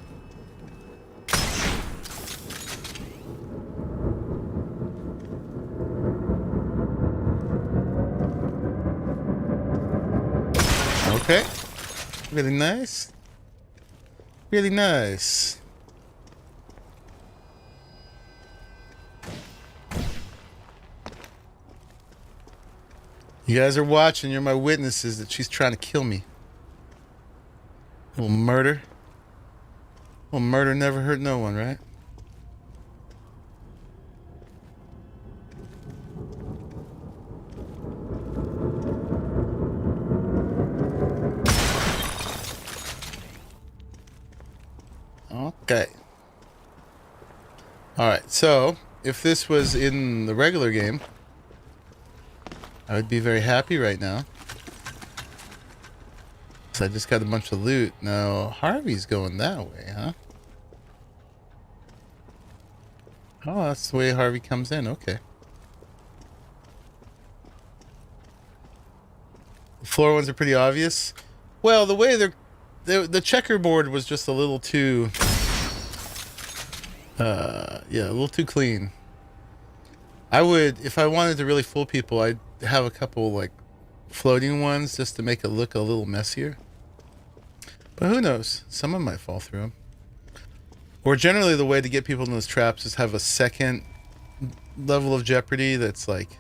Okay. Really nice. Really nice. You guys are watching. You're my witnesses that she's trying to kill me. Little murder. Well, murder never hurt no one, right? Okay. Alright, so if this was in the regular game, I would be very happy right now. So I just got a bunch of loot. Now, Harvey's going that way, huh? Oh, that's the way Harvey comes in. Okay. The floor ones are pretty obvious. Well, the way the checkerboard was just a little too Yeah, a little too clean. I would, if I wanted to really fool people, I'd have a couple like floating ones just to make it look a little messier. But who knows? Someone might fall through them. Or generally the way to get people in those traps is have a second level of jeopardy that's like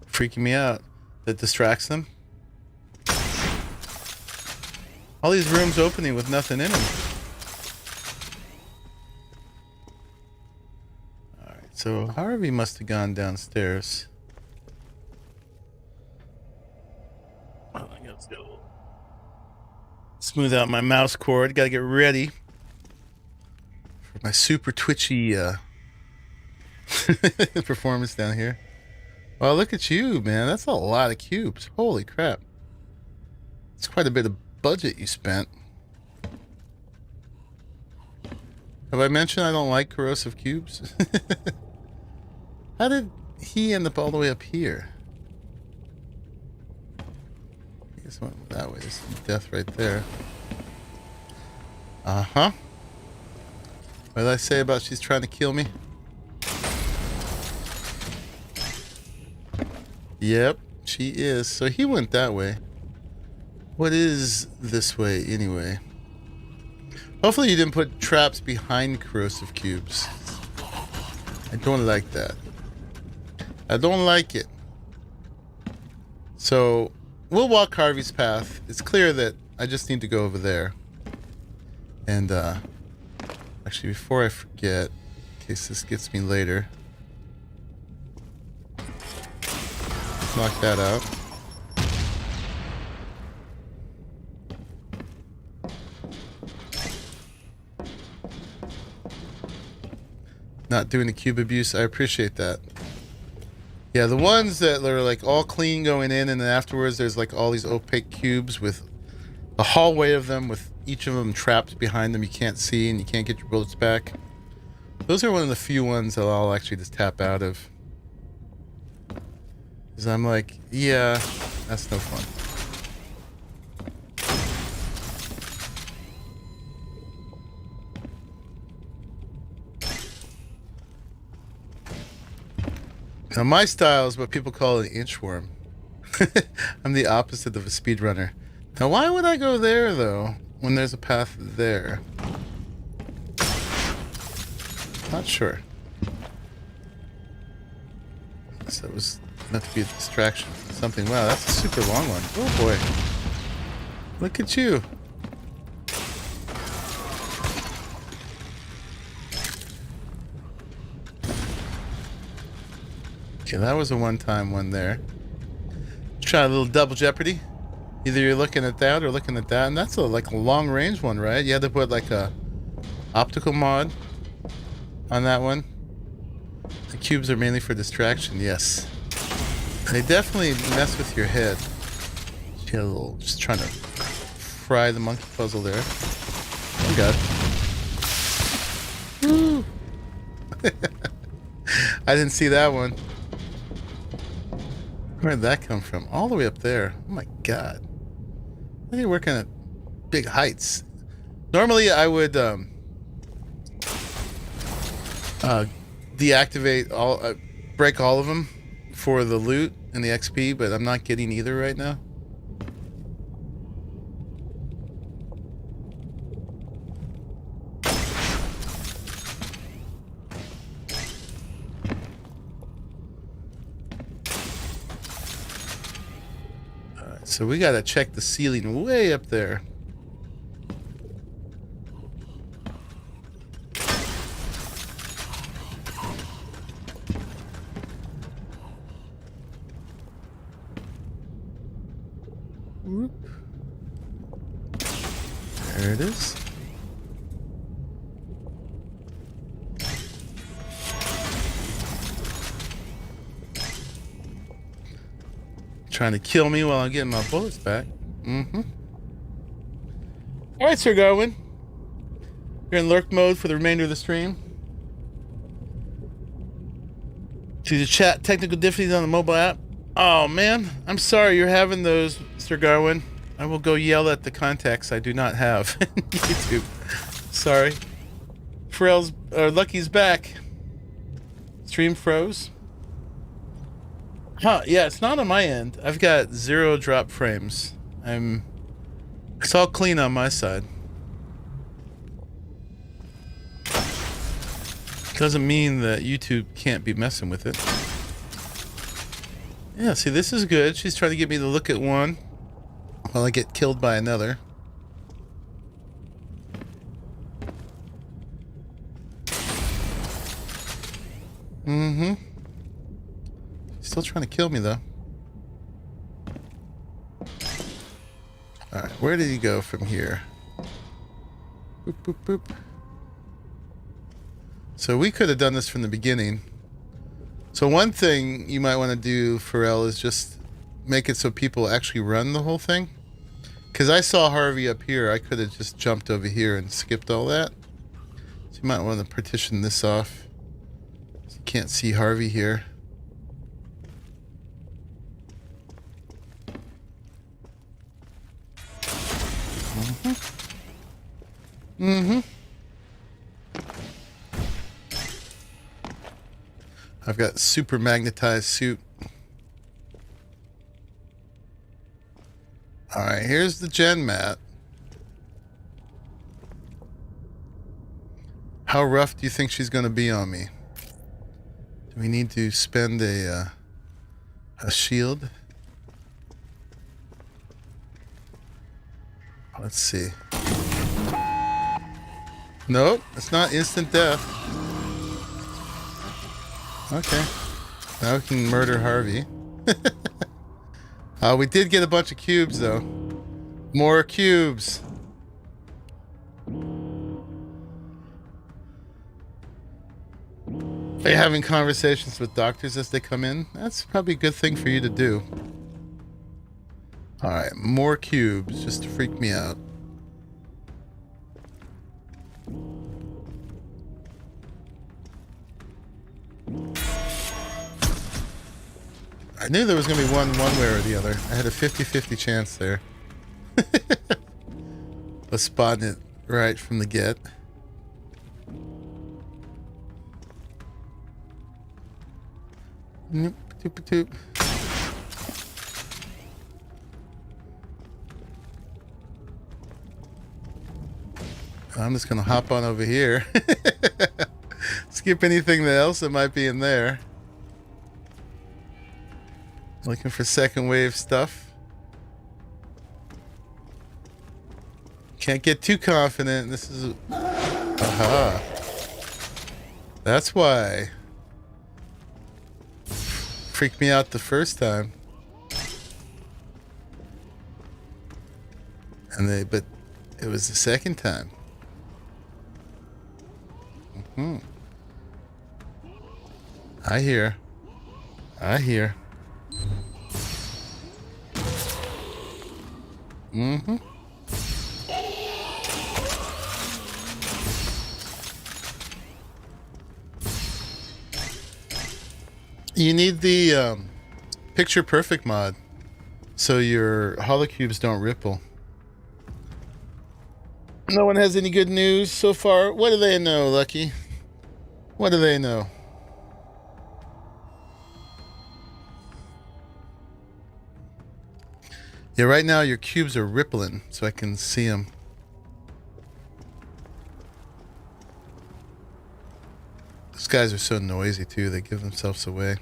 freaking me out, that distracts them. All these rooms opening with nothing in them. Alright, so Harvey must have gone downstairs. Let's go. Smooth out my mouse cord. Gotta get ready for my super twitchy performance down here. Well, look at you, man. That's a lot of cubes. Holy crap. It's quite a bit of budget you spent. Have I mentioned I don't like corrosive cubes? How did he end up all the way up here? He just went that way. There's death right there. Uh-huh. What did I say about she's trying to kill me? Yep, she is. So he went that way. What is this way anyway? Hopefully you didn't put traps behind corrosive cubes. I don't like that. I don't like it. So we'll walk Harvey's path. It's clear that I just need to go over there. And actually, before I forget, in case this gets me later, let's knock that out. Not doing the cube abuse. I appreciate that. Yeah, the ones that are like all clean going in, and then afterwards there's like all these opaque cubes with a hallway of them with each of them trapped behind them you can't see and you can't get your bullets back. Those are one of the few ones that I'll actually just tap out of. Because I'm like, yeah, that's no fun. Now my style is what people call an inchworm. I'm the opposite of a speedrunner. Now why would I go there though, when there's a path there? Not sure. So that was meant to be a distraction from something. Wow, that's a super long one. Oh boy. Look at you. Okay, that was a one-time one there. Let's try a little double jeopardy. Either you're looking at that or looking at that, and that's like a long-range one, right? You had to put like a optical mod on that one. The cubes are mainly for distraction, yes. They definitely mess with your head. She had a little, just trying to fry the monkey puzzle there. Oh god. Woo! I didn't see that one. Where did that come from? All the way up there. Oh my god. Why are you working at big heights? Normally I would deactivate all, break all of them for the loot and the XP, but I'm not getting either right now. So we gotta check the ceiling way up there. Whoop. There it is. Trying to kill me while I'm getting my bullets back. Mm-hmm. Alright, Sir Garwin. You're in lurk mode for the remainder of the stream. To the chat, technical difficulties on the mobile app. Oh man, I'm sorry you're having those, Sir Garwin. I will go yell at the contacts I do not have in YouTube. Sorry. Lucky's back. Stream froze. Huh, yeah, it's not on my end. I've got 0 drop frames. It's all clean on my side. Doesn't mean that YouTube can't be messing with it. Yeah, see, this is good. She's trying to get me to look at one while I get killed by another. Mm-hmm. Still trying to kill me, though. Alright, where did he go from here? Boop, boop, boop. So we could have done this from the beginning. So one thing you might want to do, Pharrell, is just make it so people actually run the whole thing. Because I saw Harvey up here. I could have just jumped over here and skipped all that. So you might want to partition this off. So you can't see Harvey here. Mm-hmm. Mm-hmm. I've got super magnetized suit. Alright, here's the gen mat. How rough do you think she's going to be on me? Do we need to spend a shield? Let's see. Nope, it's not instant death. Okay. Now we can murder Harvey. We did get a bunch of cubes, though. More cubes. Are you having conversations with doctors as they come in? That's probably a good thing for you to do. Alright, more cubes, just to freak me out. I knew there was going to be one way or the other. I had a 50-50 chance there. Let's spot it right from the get. Nope, toop. I'm just going to hop on over here. Skip anything else that might be in there. Looking for second wave stuff. Can't get too confident. This is... Aha. That's why. Freaked me out the first time. But it was the second time. Mm-hmm. I hear. Mm-hmm. You need the picture perfect mod so your holocubes don't ripple. No one has any good news so far. What do they know, Lucky? What do they know? Yeah, right now your cubes are rippling, so I can see them. These guys are so noisy, too. They give themselves away.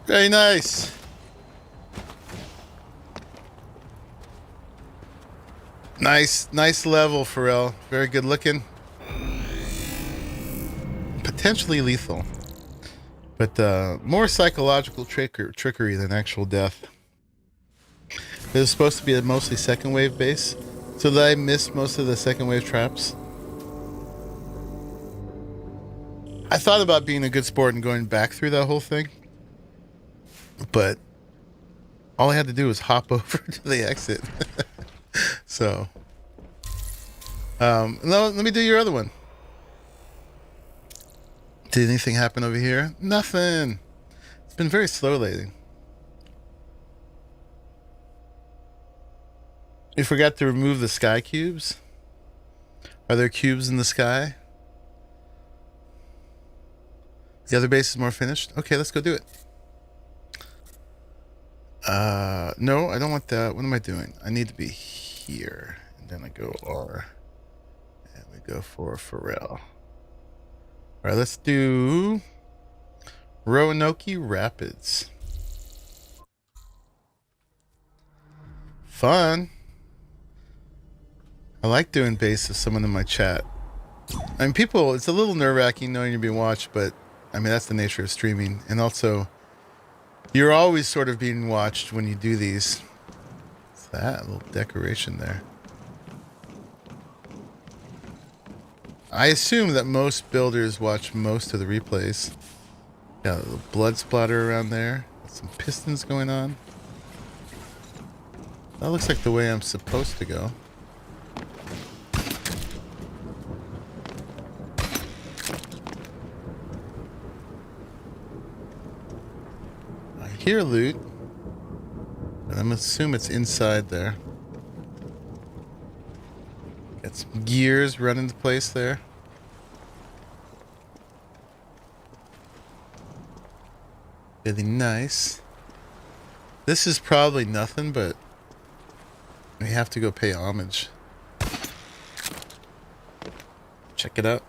Very nice. Nice level, Pharrell. Very good looking. Potentially lethal. But more psychological trickery than actual death. This is supposed to be a mostly second wave base. So did I miss most of the second wave traps? I thought about being a good sport and going back through that whole thing. But all I had to do was hop over to the exit. So no, let me do your other one. Did anything happen over here? Nothing. It's been very slow lately. We forgot to remove the sky cubes. Are there cubes in the sky? The other base is more finished? Okay, let's go do it. No, I don't want that. What am I doing? I need to be here. And then I go R. And we go for Pharrell. Alright, let's do Roanoke Rapids. Fun. I like doing base with someone in my chat. I mean, people, it's a little nerve-wracking knowing you're being watched, but I mean, that's the nature of streaming. And also, you're always sort of being watched when you do these. What's that? A little decoration there. I assume that most builders watch most of the replays. Got a little blood splatter around there. Some pistons going on. That looks like the way I'm supposed to go. I hear loot, but I'm assuming it's inside there. Got some gears running the place there. Really nice. This is probably nothing, but we have to go pay homage. Check it out.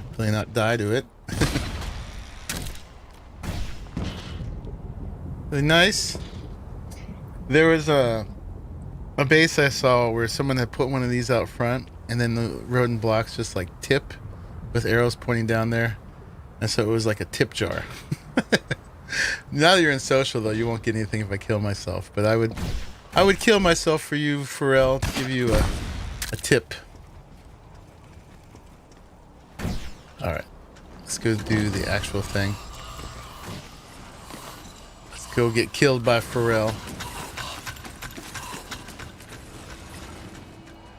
Hopefully not die to it. Really nice. There was a base I saw where someone had put one of these out front, and then the rodent blocks just like tip with arrows pointing down there, and so it was like a tip jar. Now that you're in social though, you won't get anything if I kill myself, but I would kill myself for you, Pharrell, to give you a tip. All right, let's go do the actual thing. Let's go get killed by Pharrell.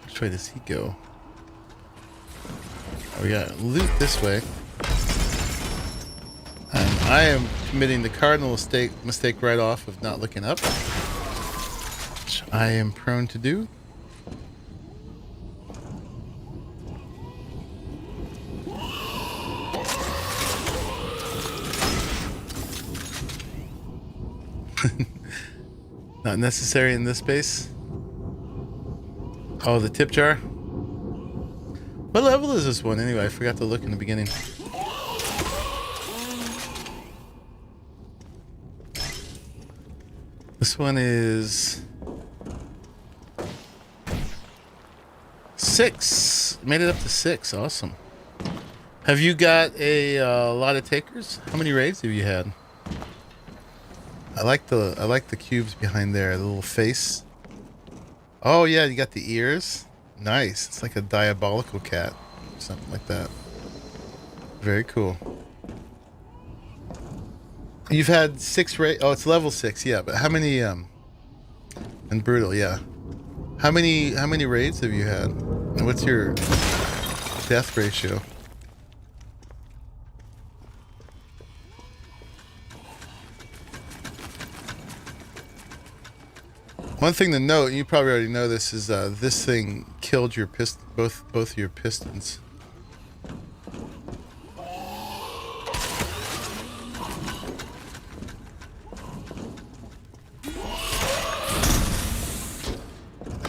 Which way does he go? Oh, we got loot this way. I am committing the cardinal mistake right off of not looking up, which I am prone to do. Not necessary in this base. Oh, the tip jar. What level is this one anyway? I forgot to look in the beginning. This one is 6. Made it up to 6. Awesome. Have you got a lot of takers? How many raids have you had? I like the cubes behind there, the little face. Oh yeah, you got the ears. Nice. It's like a diabolical cat, something like that. Very cool. You've had 6 raids. Oh, it's level 6. Yeah, but how many? And brutal. Yeah. How many raids have you had? And what's your death ratio? One thing to note, you probably already know this, is this thing killed your both of your pistons.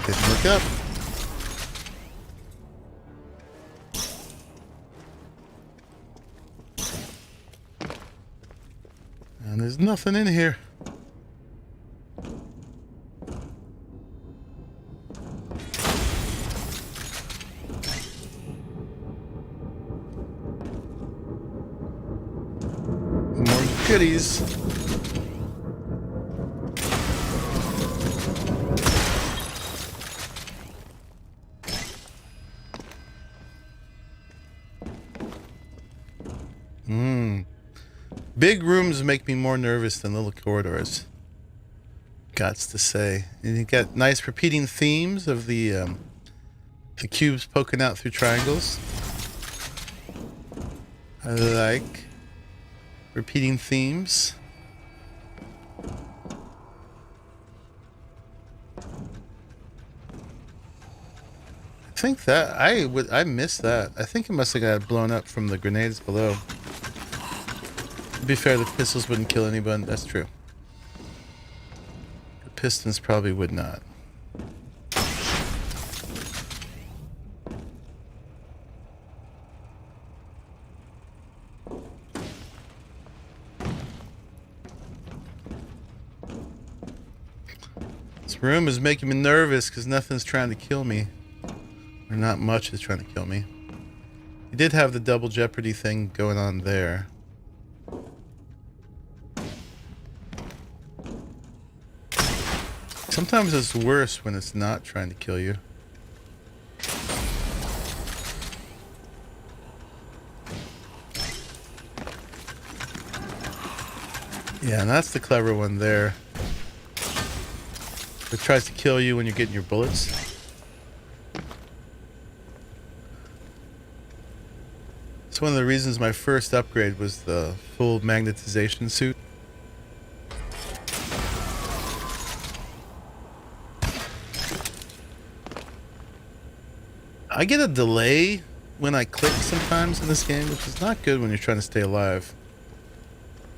Didn't look up. And there's nothing in here. Goodies. Big rooms make me more nervous than little corridors. Gots to say. And you got nice repeating themes of the cubes poking out through triangles. I like repeating themes. I think that I missed that. I think it must have got blown up from the grenades below. To be fair, the pistols wouldn't kill anyone. That's true. The pistons probably would not. This room is making me nervous because nothing's trying to kill me. Or not much is trying to kill me. You did have the double jeopardy thing going on there. Sometimes it's worse when it's not trying to kill you. Yeah, and that's the clever one there. It tries to kill you when you're getting your bullets. It's one of the reasons my first upgrade was the full magnetization suit. I get a delay when I click sometimes in this game, which is not good when you're trying to stay alive.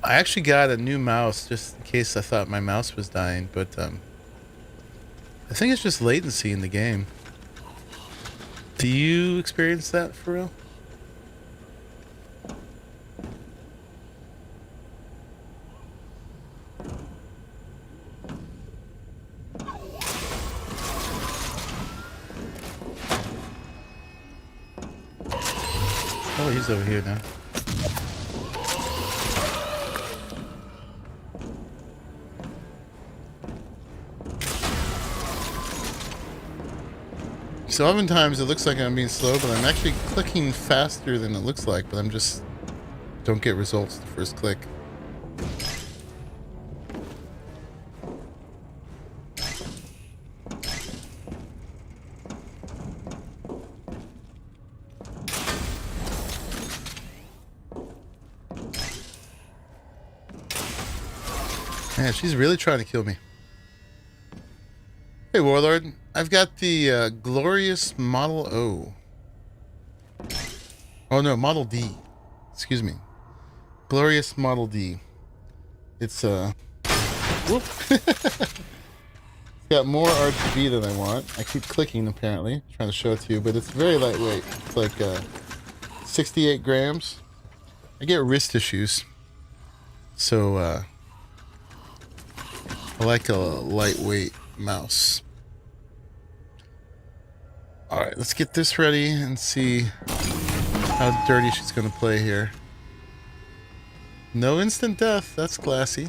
I actually got a new mouse just in case I thought my mouse was dying, but I think it's just latency in the game. Do you experience that for real? Oh, he's over here now. So oftentimes it looks like I'm being slow, but I'm actually clicking faster than it looks like, but I'm just don't get results the first click. Man, she's really trying to kill me. Hey, Warlord. I've got the glorious Model O. Oh, no, Model D. Excuse me. Glorious Model D. It's, whoop. It's got more RGB than I want. I keep clicking, apparently. Trying to show it to you, but it's very lightweight. It's like, 68 grams. I get wrist issues. So, I like a lightweight mouse. Alright, let's get this ready and see how dirty she's gonna play here. No instant death, that's classy.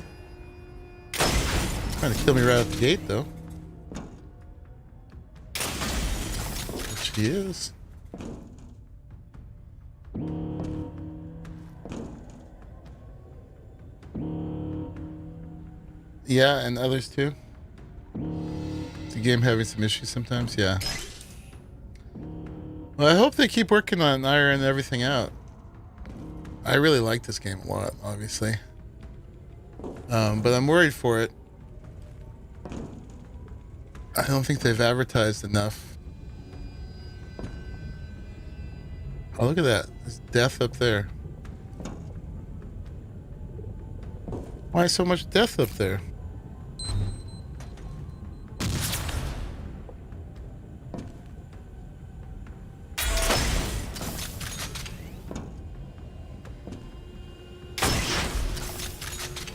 Trying to kill me right out the gate though. There she is. Yeah, and others too. Is the game having some issues sometimes? Yeah. Well, I hope they keep working on ironing everything out. I really like this game a lot, obviously. But I'm worried for it. I don't think they've advertised enough. Oh, look at that. There's death up there. Why so much death up there?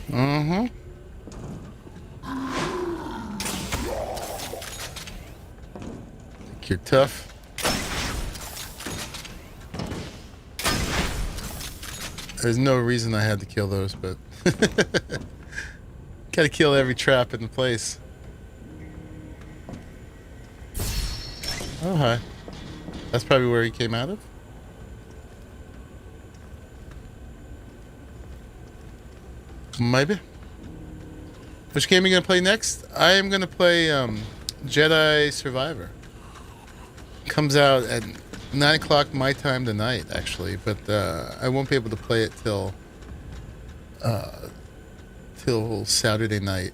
Mm-hmm. Think you're tough. There's no reason I had to kill those, but gotta kill every trap in the place. Oh, hi. That's probably where he came out of. Maybe. Which game are you gonna play next? I am gonna play Jedi Survivor. Comes out at 9 o'clock my time tonight, actually, but I won't be able to play it till Saturday night.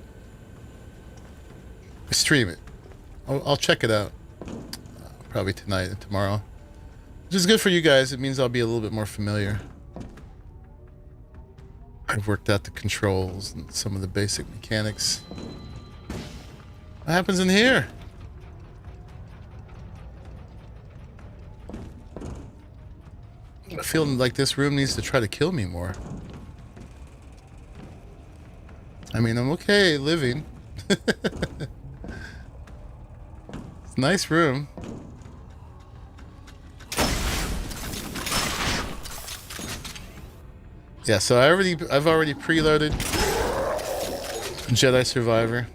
Stream it. I'll check it out probably tonight and tomorrow, which is good for you guys. It means I'll be a little bit more familiar. I've worked out the controls and some of the basic mechanics. What happens in here? I feel like this room needs to try to kill me more. I mean, I'm okay living. It's a nice room. Yeah, so I've already preloaded Jedi Survivor.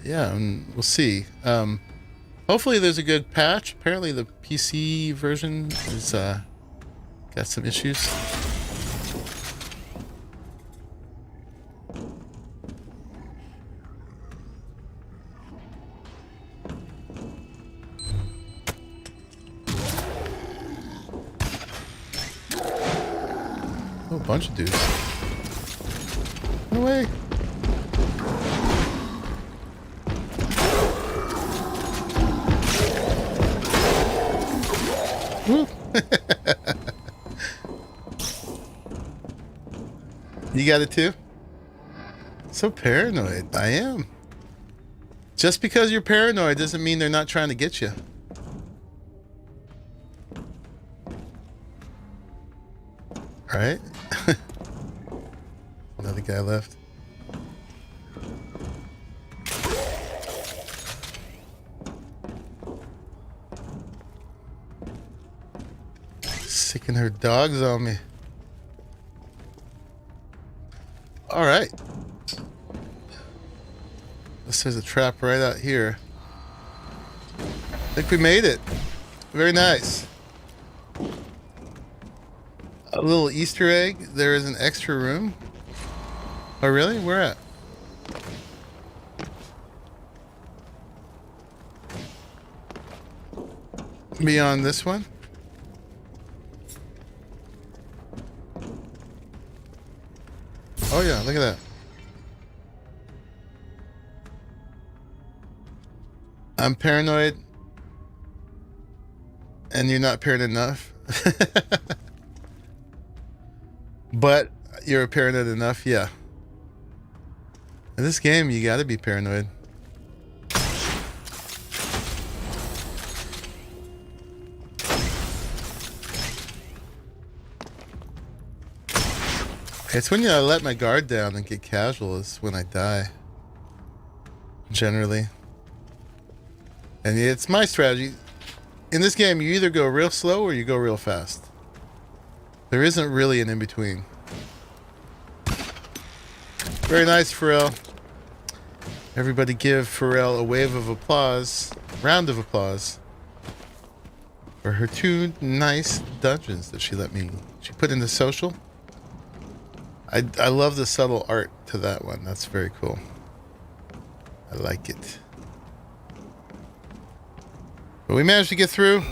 Yeah, and we'll see. Hopefully there's a good patch. Apparently the PC version is got some issues. Oh, a bunch of dudes. No way. You got it too? So paranoid. I am. Just because you're paranoid doesn't mean they're not trying to get you. Right? Another guy left. Sicking her dogs on me. All right. This is a trap right out here. I think we made it. Very nice. A little Easter egg. There is an extra room. Oh, really? Where at? Beyond this one? Oh yeah, look at that. I'm paranoid. And you're not paranoid enough. But you're paranoid enough, yeah. In this game, you gotta be paranoid. It's when I let my guard down and get casual is when I die. Generally. And it's my strategy. In this game, you either go real slow or you go real fast. There isn't really an in-between. Very nice, Pharrell. Everybody give Pharrell a wave of applause. Round of applause. For her 2 nice dungeons that she put into social. I love the subtle art to that one. That's very cool. I like it. But we managed to get through.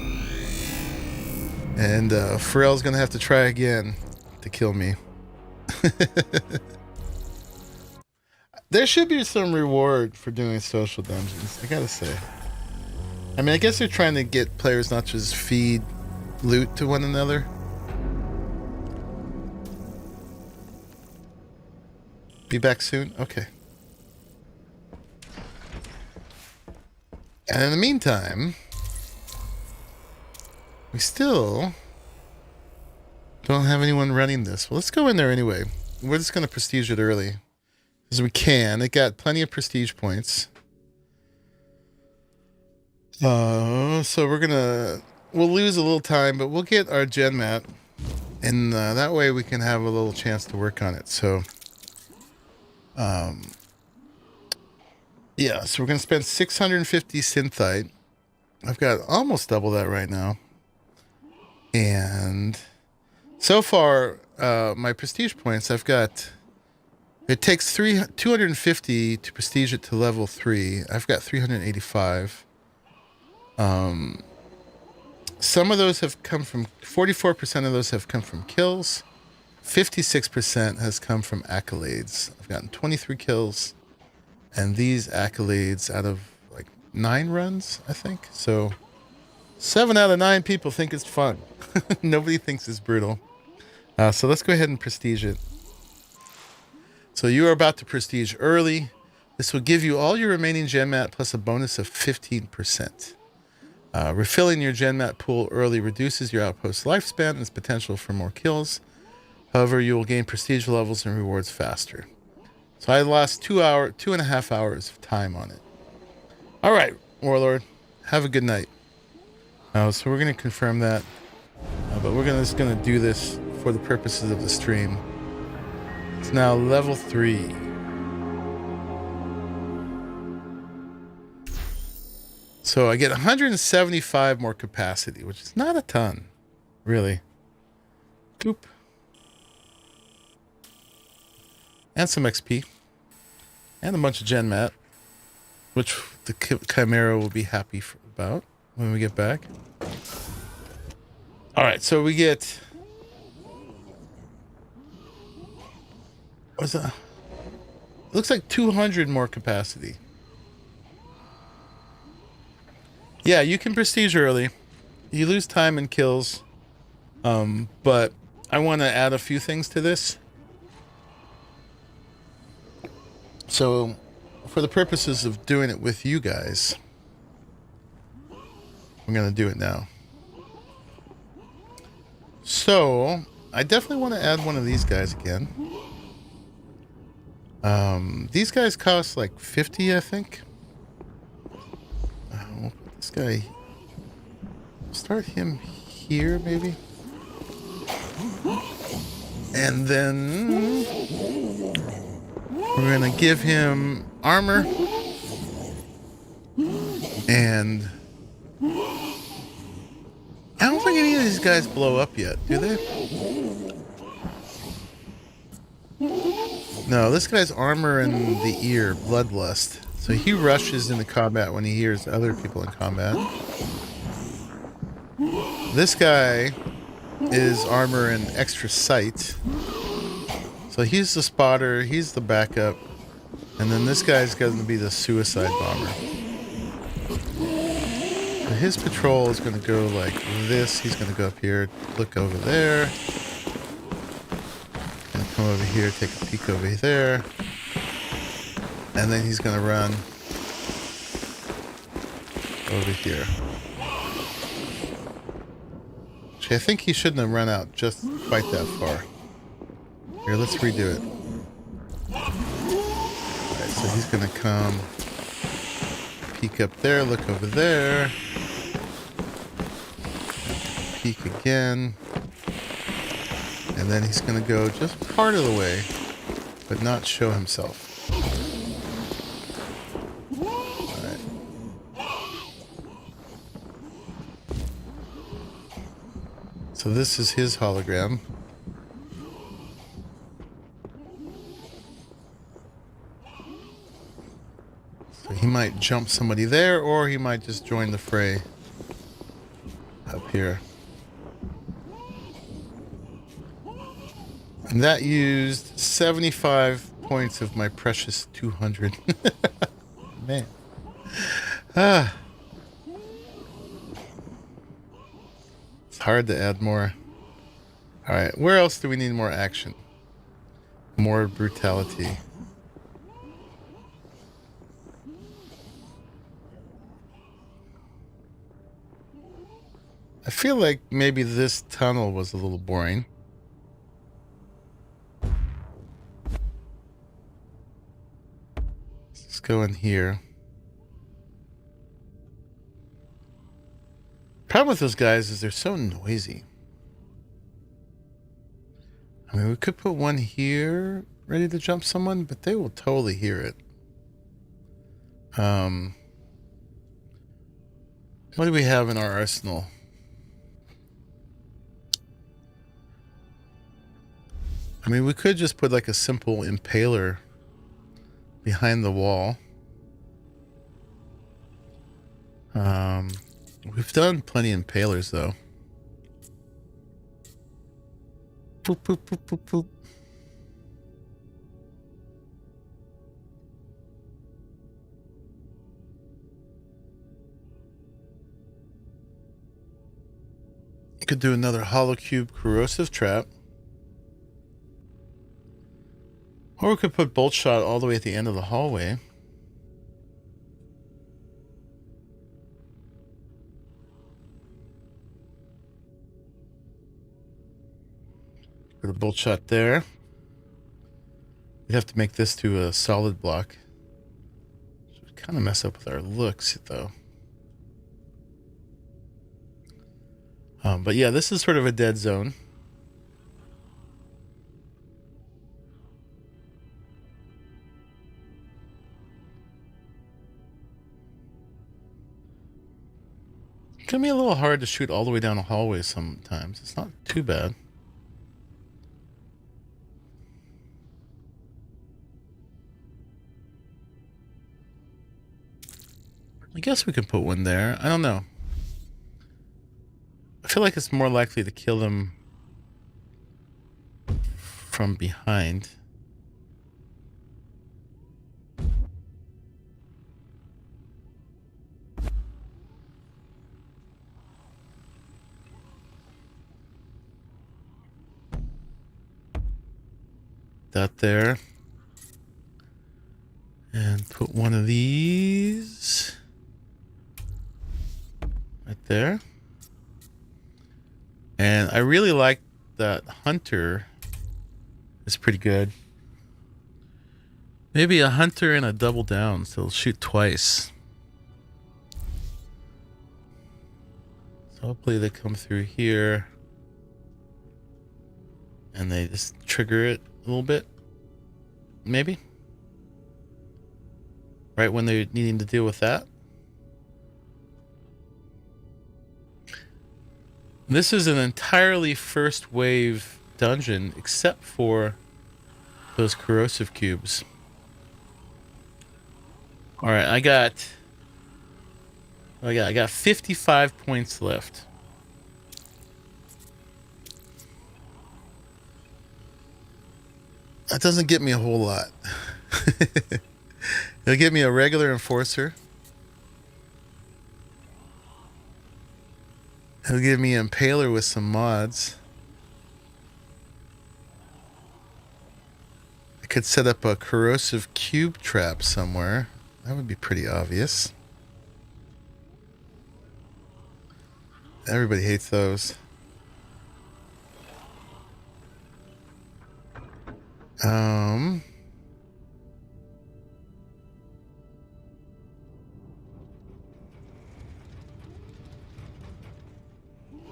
And Pharrell's going to have to try again to kill me. There should be some reward for doing social dungeons, I gotta say. I mean, I guess they're trying to get players not just feed loot to one another. Be back soon? Okay. And in the meantime, we still don't have anyone running this. Well, let's go in there anyway. We're just going to prestige it early as we can. It got plenty of prestige points. So we'll lose a little time, but we'll get our gen mat, and that way we can have a little chance to work on it. So, yeah, so we're going to spend 650 synthite. I've got almost double that right now. And so far, my prestige points, I've got It takes 250 to prestige it to level 3. I've got 385. Some of those have come from 44% of those have come from kills. 56% has come from accolades. I've gotten 23 kills, and these accolades out of like 9 runs, I think. So 7 out of 9 people think it's fun. Nobody thinks it's brutal. So let's go ahead and prestige it. So you are about to prestige early. This will give you all your remaining gen mat plus a bonus of 15%. Refilling your gen mat pool early reduces your outpost lifespan and its potential for more kills. However, you will gain prestige levels and rewards faster. So I lost 2.5 hours of time on it. All right, Warlord, have a good night. So we're going to confirm that, but we're just going to do this for the purposes of the stream. It's now level 3. So I get 175 more capacity, which is not a ton, really. Oop. And some XP. And a bunch of gen mat, which the Chimera will be happy about when we get back. All right, so we get... What's that? Looks like 200 more capacity. Yeah, you can prestige early. You lose time and kills. But I want to add a few things to this. So, for the purposes of doing it with you guys, I'm going to do it now. So, I definitely want to add one of these guys again. These guys cost like 50, I think. We'll put this guy... Start him here, maybe. And then... we're going to give him armor. And... I don't think any of these guys blow up yet, do they? No, this guy's armor in the ear, bloodlust. So he rushes into combat when he hears other people in combat. This guy is armor and extra sight. So he's the spotter, he's the backup. And then this guy's going to be the suicide bomber. So his patrol is going to go like this. He's going to go up here, look over there. Gonna come over here, take a peek over there. And then he's going to run over here. Actually, I think he shouldn't have run out just quite that far. Here, let's redo it. Alright, so he's going to come, peek up there, look over there. Peek again. And then he's going to go just part of the way, but not show himself. Alright. So this is his hologram. So he might jump somebody there, or he might just join the fray up here. And that used 75 points of my precious 200. Man. It's hard to add more. Alright, where else do we need more action? More brutality. I feel like maybe this tunnel was a little boring. Let's go in here. Problem with those guys is they're so noisy. I mean, we could put one here ready to jump someone, but they will totally hear it. What do we have in our arsenal? I mean, we could just put like a simple impaler behind the wall. We've done plenty of impalers though. Boop, boop, boop, boop, boop. You could do another hollow cube corrosive trap. Or we could put bolt shot all the way at the end of the hallway. Put a bolt shot there. We'd have to make this to a solid block. So it kind of mess up with our looks though. But yeah, this is sort of a dead zone. It can be a little hard to shoot all the way down a hallway sometimes. It's not too bad. I guess we could put one there. I don't know. I feel like it's more likely to kill them from behind. That there. And put one of these right there. And I really like that hunter. It's pretty good. Maybe a hunter and a double down, so it'll shoot twice. So hopefully they come through here and they just trigger it a little bit. Maybe. Right when they're needing to deal with that. This is an entirely first wave dungeon, except for those corrosive cubes. All right, I got 55 points left. That doesn't get me a whole lot. It'll give me a regular enforcer. It'll give me an impaler with some mods. I could set up a corrosive cube trap somewhere. That would be pretty obvious. Everybody hates those.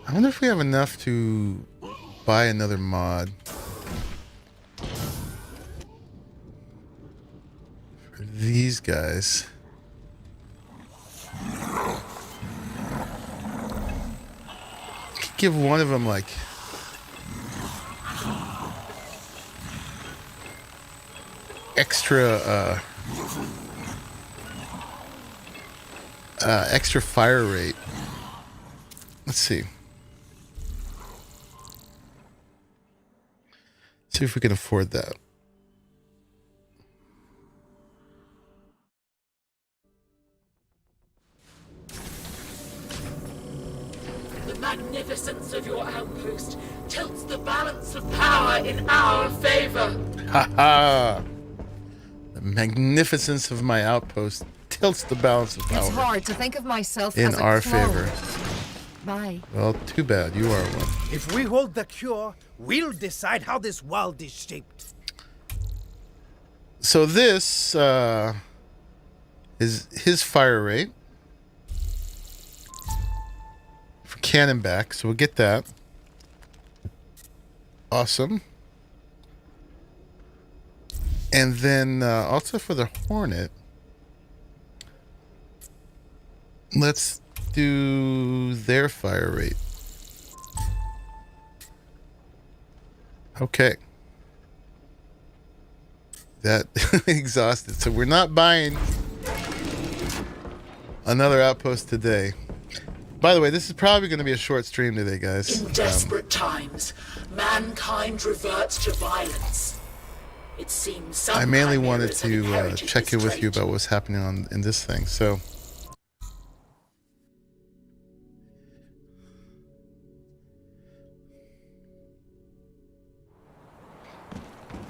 I wonder if we have enough to buy another mod. For these guys. Could give one of them like extra fire rate. Let's see. See if we can afford that. The magnificence of your outpost tilts the balance of power in our favor. Ha ha! The magnificence of my outpost tilts the balance of power. It's hard to think of myself in as a our clone. favor. Bye. Well, too bad. You are one. If we hold the cure, we'll decide how this world is shaped. So this is his fire rate for cannon back. So we'll get that. Awesome. And then also for the Hornet, let's do their fire rate. Okay. that exhausted. So we're not buying another outpost today. By the way, this is probably going to be a short stream today, guys. In desperate times, mankind reverts to violence. It seems some I mainly wanted chimeras have to inherited check this in with you trait. about what's happening in this thing. So,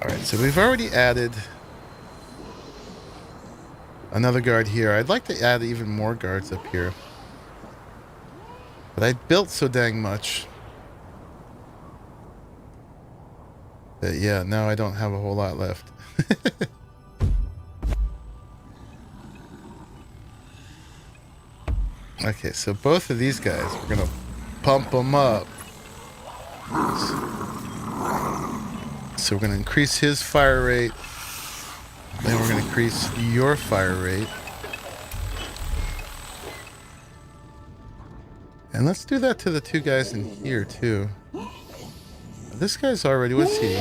all right. So we've already added another guard here. I'd like to add even more guards up here, but I built so dang much that yeah, now I don't have a whole lot left. Okay, so both of these guys, we're gonna pump them up. So we're gonna increase his fire rate. Then we're gonna increase your fire rate. And let's do that to the two guys in here too. This guy's already, what's he?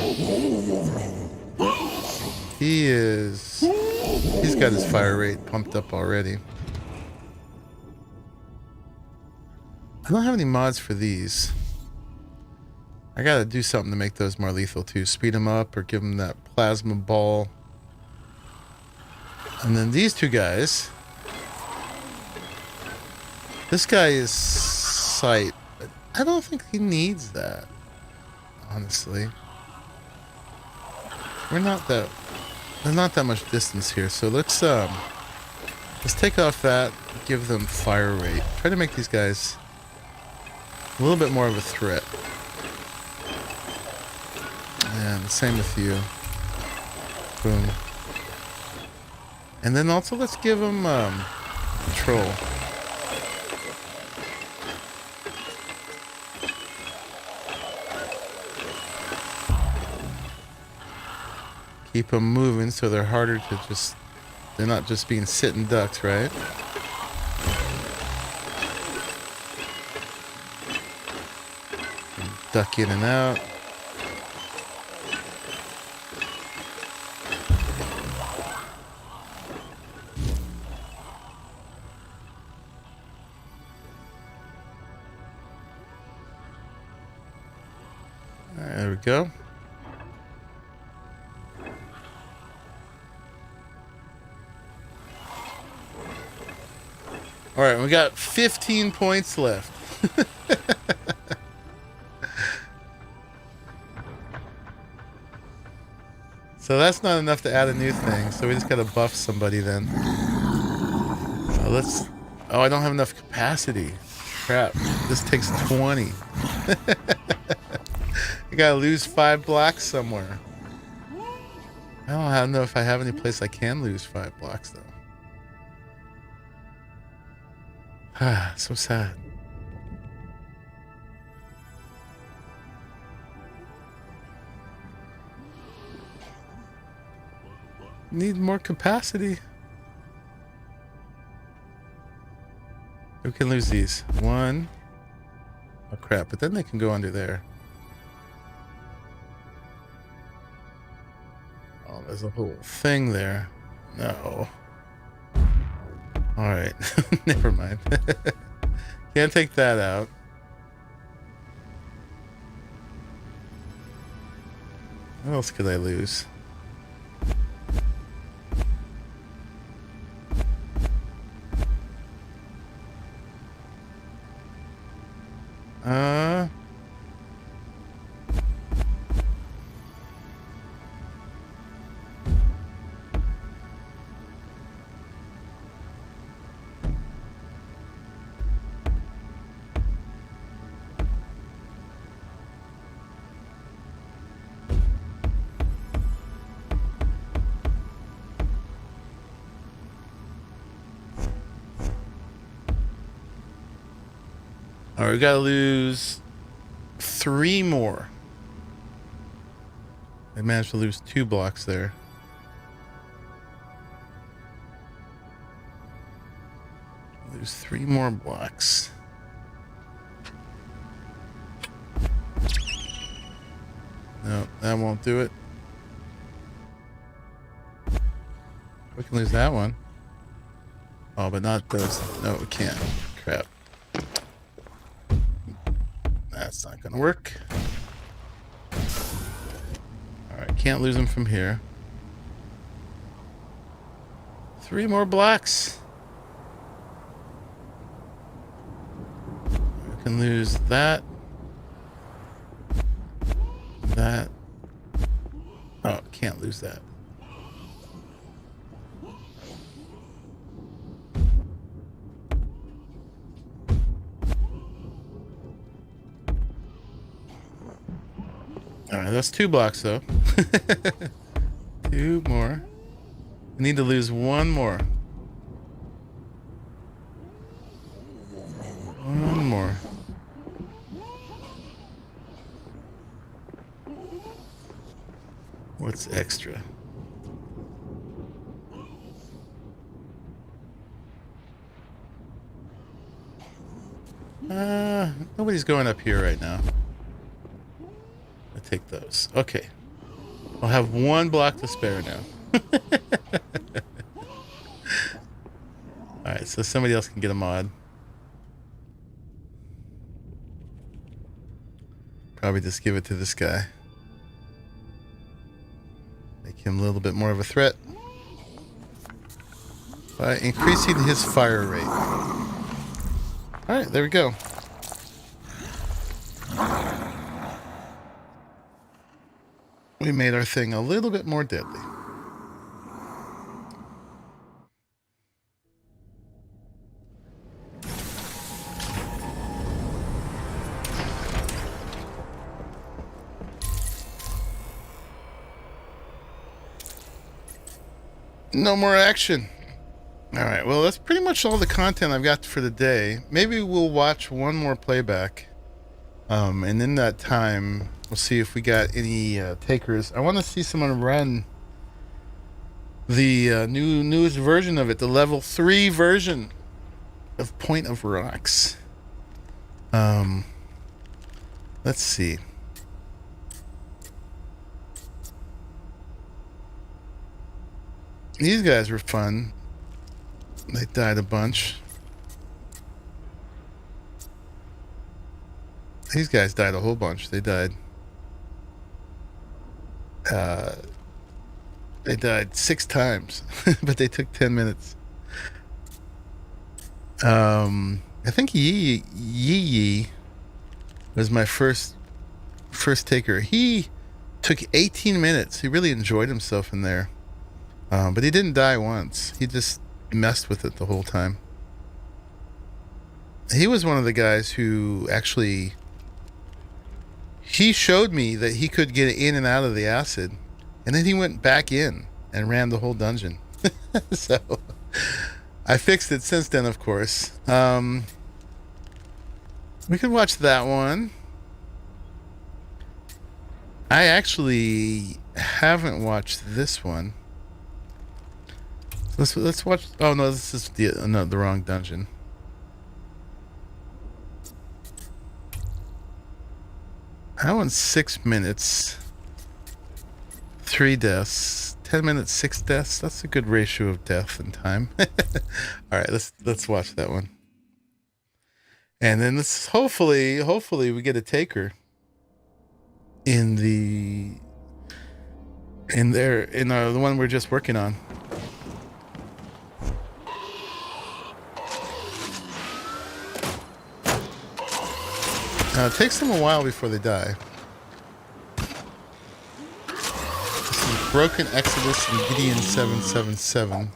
He's got his fire rate pumped up already. I don't have any mods for these. I gotta do something to make those more lethal too. Speed them up or give them that plasma ball. And then these two guys. This guy is sight. I don't think he needs that. Honestly. There's not that much distance here. So let's take off that, give them fire rate. Try to make these guys a little bit more of a threat. And same with you. Boom. And then also let's give them control. Keep them moving so they're harder to just... They're not just being sitting ducks, right? Duck in and out. All right, there we go. All right, we got 15 points left. So that's not enough to add a new thing. So we just gotta buff somebody then. Let's. Oh, I don't have enough capacity. Crap. This takes 20. I gotta lose 5 blocks somewhere. I don't know if I have any place I can lose 5 blocks though. Ah, so sad. Need more capacity. We can lose these. 1. Oh crap, but then they can go under there. Oh, there's a whole thing there. No. Alright, never mind. Can't take that out. What else could I lose? Alright, we gotta lose 3 more. I managed to lose 2 blocks there. Lose 3 more blocks. No, that won't do it. We can lose that one. Oh, but not those. No, we can't. Crap. That's not gonna work. Alright, can't lose them from here. 3 more blocks. We can lose that. That. Oh, can't lose that. Alright, that's 2 blocks though. 2 more. I need to lose 1 more. 1 more. What's extra? Nobody's going up here right now. I'll take those. Okay. I'll have 1 block to spare now. Alright, so somebody else can get a mod. Probably just give it to this guy. Make him a little bit more of a threat by increasing his fire rate. Alright, there we go. We made our thing a little bit more deadly. No more action. Alright, well, that's pretty much all the content I've got for the day. Maybe we'll watch 1 more playback. And in that time, we'll see if we got any takers. I want to see someone run the newest version of it, the level 3 version of Point of Rocks. Let's see. These guys were fun. They died a bunch. These guys died a whole bunch. They died. They died 6 times, but they took 10 minutes. I think Yee was my first taker. He took 18 minutes. He really enjoyed himself in there. But he didn't die once. He just messed with it the whole time. He was one of the guys who actually... He showed me that he could get in and out of the acid. And then he went back in and ran the whole dungeon. So, I fixed it since then, of course. We could watch that one. I actually haven't watched this one. Let's watch. Oh no, this is the wrong dungeon. That one's 6 minutes, 3 deaths, 10 minutes, 6 deaths. That's a good ratio of death and time. All right, let's watch that one, and then let's hopefully we get a taker in the one we're just working on. It takes them a while before they die. This is Broken Exodus and Gideon 777.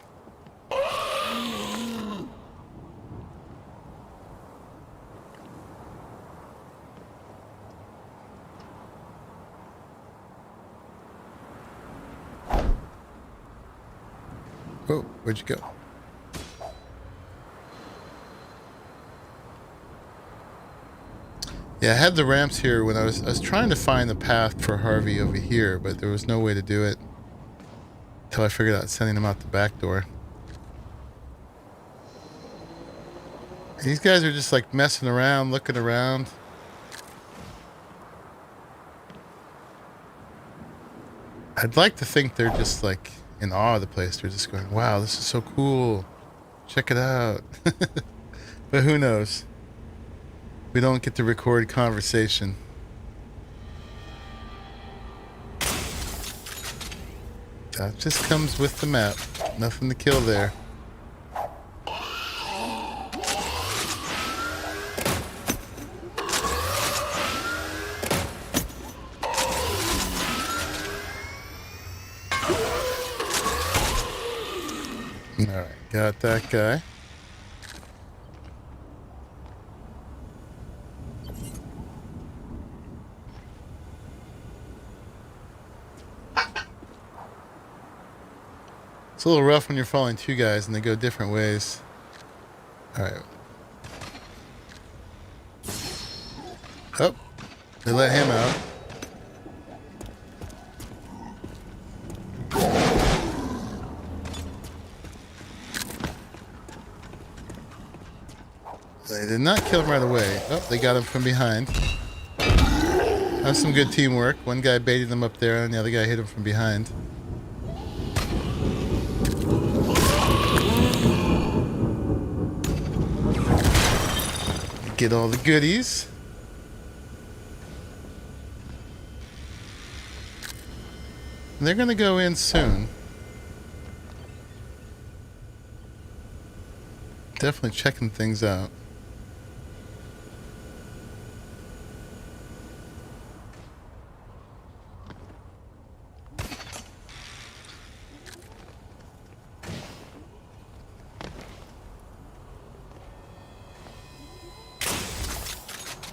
Oh, where'd you go? Yeah, I had the ramps here when I was trying to find the path for Harvey over here, but there was no way to do it until I figured out sending him out the back door. These guys are just like messing around, looking around. I'd like to think they're just like in awe of the place. They're just going, wow, this is so cool. Check it out. But who knows? We don't get to record conversation. That just comes with the map. Nothing to kill there. Alright, got that guy. It's a little rough when you're following two guys and they go different ways. Alright. Oh, they let him out. They did not kill him right away. Oh, they got him from behind. That's some good teamwork. One guy baited them up there and the other guy hit him from behind. Get all the goodies. They're gonna go in soon. Definitely checking things out.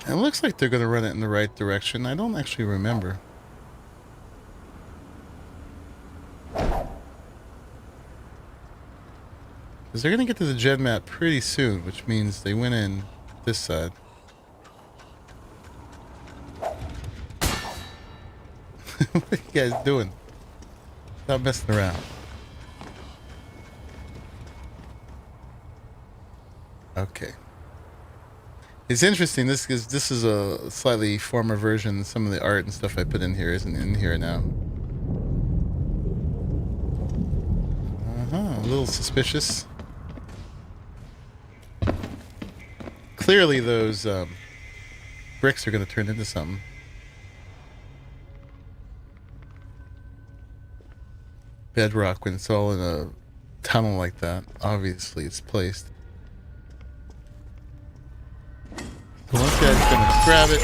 It looks like they're going to run it in the right direction. I don't actually remember. Because they're going to get to the gen map pretty soon, which means they went in this side. What are you guys doing? Stop messing around. Okay. It's interesting. This is a slightly former version. Some of the art and stuff I put in here isn't in here now. A little suspicious. Clearly, those bricks are going to turn into something. Bedrock, when it's all in a tunnel like that, obviously it's placed. So one guy's gonna grab it.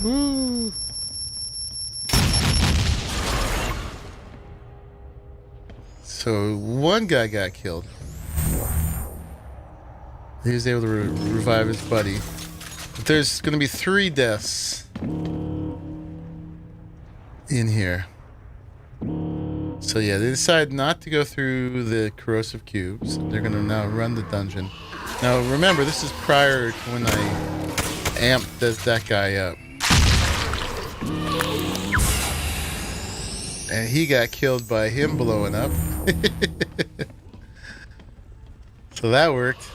Woo! So one guy got killed. He was able to revive his buddy. But there's gonna be 3 deaths in here. So yeah, they decide not to go through the corrosive cubes. They're going to now run the dungeon. Now remember, this is prior to when I amped that guy up. And he got killed by him blowing up. So that worked.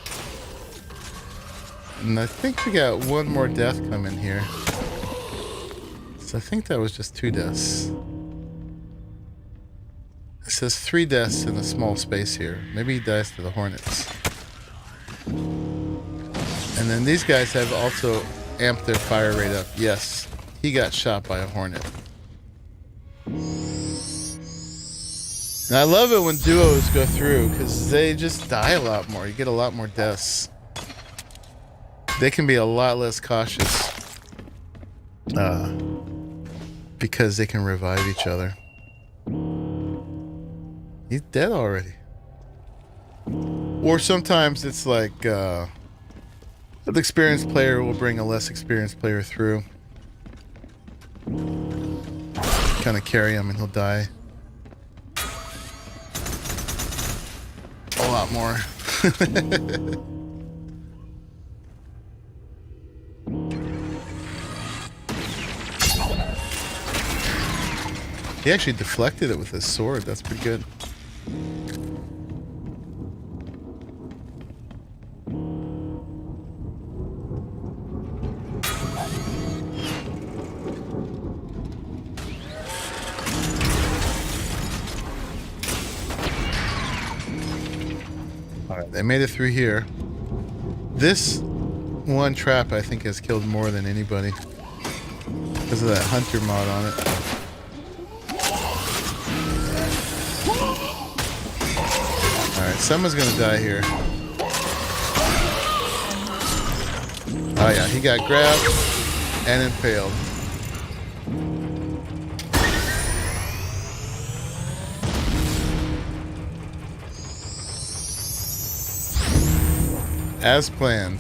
And I think we got one more death coming here. So I think that was just 2 deaths. It says 3 deaths in a small space here. Maybe he dies to the hornets. And then these guys have also amped their fire rate up. Yes, he got shot by a hornet. And I love it when duos go through because they just die a lot more. You get a lot more deaths. They can be a lot less cautious because they can revive each other. He's dead already. Or sometimes it's like an experienced player will bring a less experienced player through. Kind of carry him and he'll die. A lot more. He actually deflected it with his sword. That's pretty good. They made it through here. This one trap, I think, has killed more than anybody because of that hunter mod on it. Alright, someone's gonna die here. Oh yeah, he got grabbed and impaled. As planned.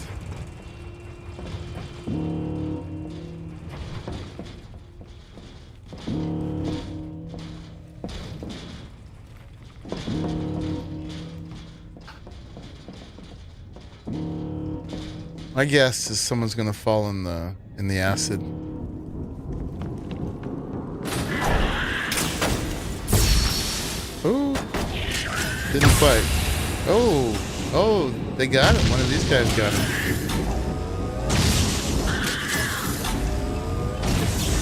My guess is someone's gonna fall in the acid. Oh, didn't quite. Oh, they got him. One of these guys got him.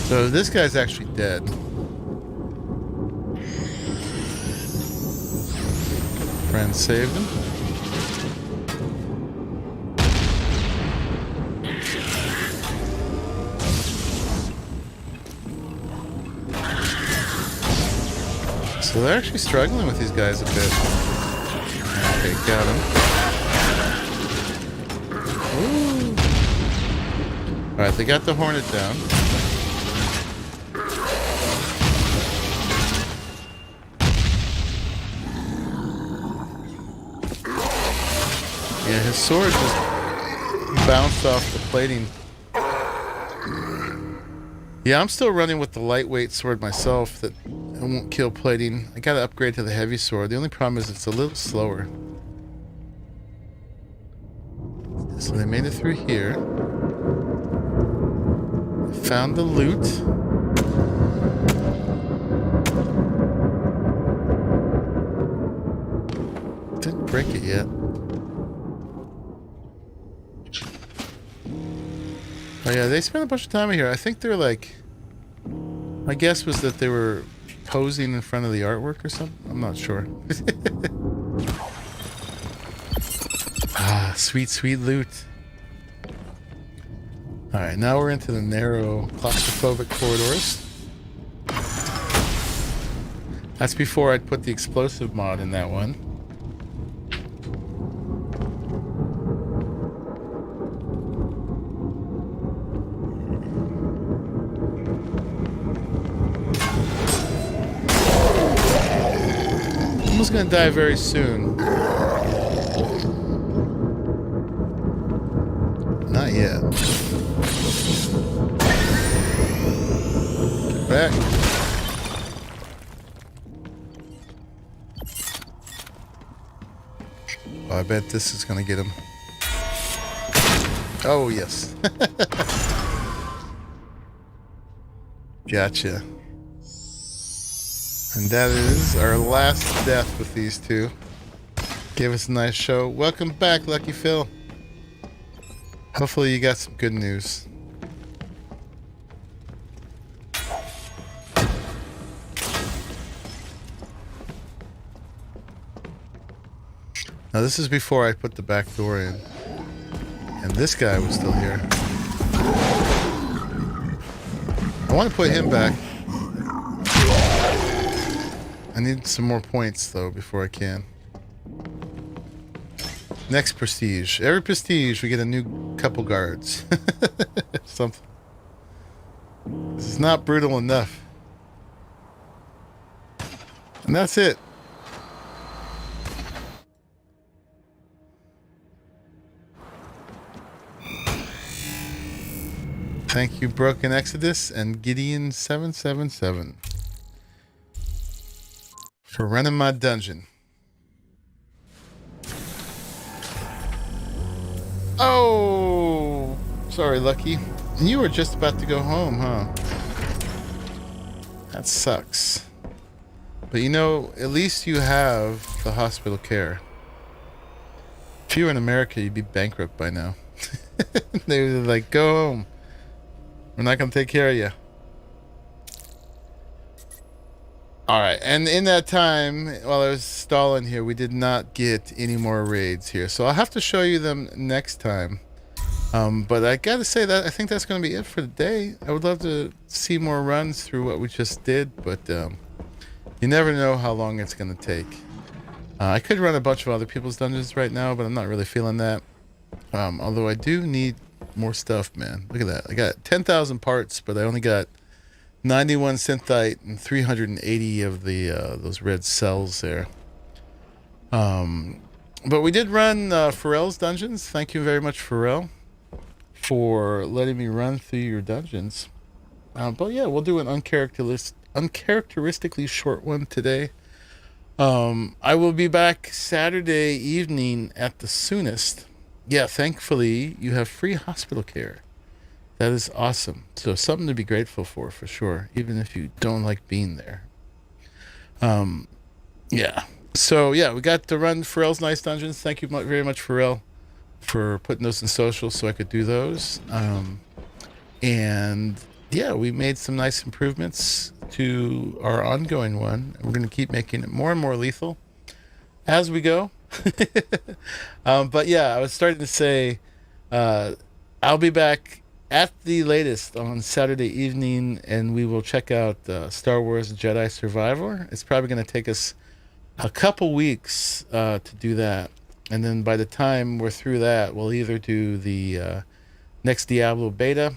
So this guy's actually dead. Friend saved him. So they're actually struggling with these guys a bit. Okay, got him. Ooh. Alright, they got the Hornet down. Yeah, his sword just bounced off the plating. Yeah, I'm still running with the lightweight sword myself that I won't kill plating. I gotta upgrade to the heavy sword. The only problem is it's a little slower. So they made it through here. Found the loot. Didn't break it yet. Oh yeah, they spent a bunch of time here. I think they're like... My guess was that they were posing in front of the artwork or something. I'm not sure. Ah, sweet, sweet loot. Alright, now we're into the narrow, claustrophobic corridors. That's before I'd put the explosive mod in that one. Almost gonna die very soon. Not yet. Get back. Oh, I bet this is gonna get him. Oh, yes. Gotcha. And that is our last death with these two. Gave us a nice show. Welcome back, Lucky Phil. Hopefully you got some good news. Now this is before I put the back door in. And this guy was still here. I want to put him back. I need some more points, though, before I can. Next prestige. Every prestige, we get a new couple guards. Something. This is not brutal enough. And that's it. Thank you, Broken Exodus and Gideon777. For running my dungeon. Oh, sorry, Lucky. You were just about to go home, huh? That sucks. But you know, at least you have the hospital care. If you were in America, you'd be bankrupt by now. They were like, go home. We're not going to take care of you. All right, and in that time, while I was stalling here, we did not get any more raids here, so I'll have to show you them next time. But I gotta say that I think that's gonna be it for the day. I would love to see more runs through what we just did, but you never know how long it's gonna take. I could run a bunch of other people's dungeons right now, but I'm not really feeling that. Although I do need more stuff, man. Look at that. I got 10,000 parts, but I only got 91 synthite and 380 of the those red cells there. But we did run Pharrell's dungeons. Thank you very much, Pharrell, for letting me run through your dungeons. But yeah, we'll do an uncharacteristically short one today. I will be back Saturday evening at the soonest. Yeah, thankfully you have free hospital care. That is awesome. So something to be grateful for sure, even if you don't like being there. Yeah. So yeah, we got to run Pharrell's nice dungeons. Thank you very much, Pharrell, for putting those in social so I could do those. And yeah, we made some nice improvements to our ongoing one. We're going to keep making it more and more lethal as we go. But yeah, I was starting to say I'll be back at the latest on Saturday evening, and we will check out Star Wars Jedi Survivor. It's probably going to take us a couple weeks to do that, and then by the time we're through that, we'll either do the next Diablo beta,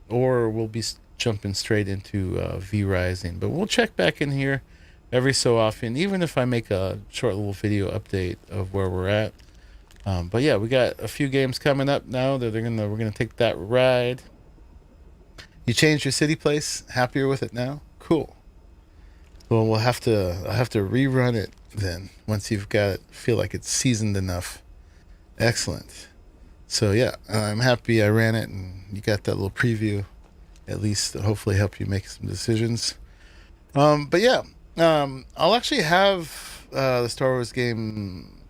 or we'll be jumping straight into V Rising. But we'll check back in here every so often, even if I make a short little video update of where we're at. But yeah, we got a few games coming up now that we're gonna take that ride. You changed your city place? Happier with it now? Cool. Well, I'll have to rerun it then once you've got it, feel like it's seasoned enough. Excellent. So yeah, I'm happy I ran it and you got that little preview, at least to hopefully help you make some decisions. But yeah, I'll actually have the Star Wars game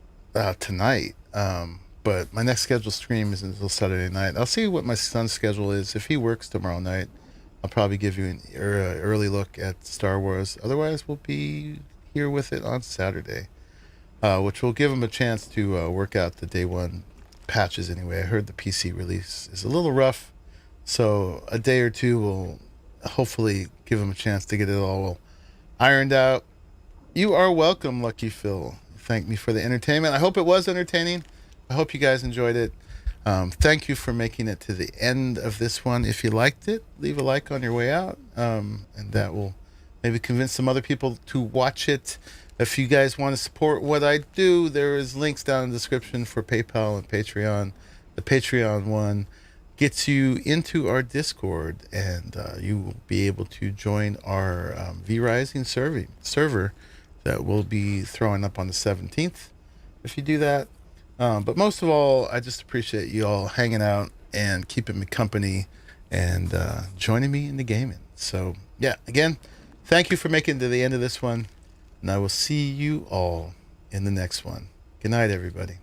tonight. But my next scheduled stream is until Saturday night. I'll see what my son's schedule is. If he works tomorrow night, I'll probably give you an early look at Star Wars. Otherwise, we'll be here with it on Saturday, which will give him a chance to work out the day one patches anyway. I heard the PC release is a little rough, so a day or two will hopefully give him a chance to get it all ironed out. You are welcome, Lucky Phil. Thank me for the entertainment. I hope it was entertaining. I hope you guys enjoyed it. Thank you for making it to the end of this one. If you liked it, leave a like on your way out, and that will maybe convince some other people to watch it. If you guys want to support what I do, there is links down in the description for PayPal and Patreon. The Patreon one gets you into our Discord, and you will be able to join our V Rising server that we'll be throwing up on the 17th if you do that. But most of all, I just appreciate you all hanging out and keeping me company and joining me in the gaming. So yeah, again, thank you for making it to the end of this one, and I will see you all in the next one. Good night, everybody.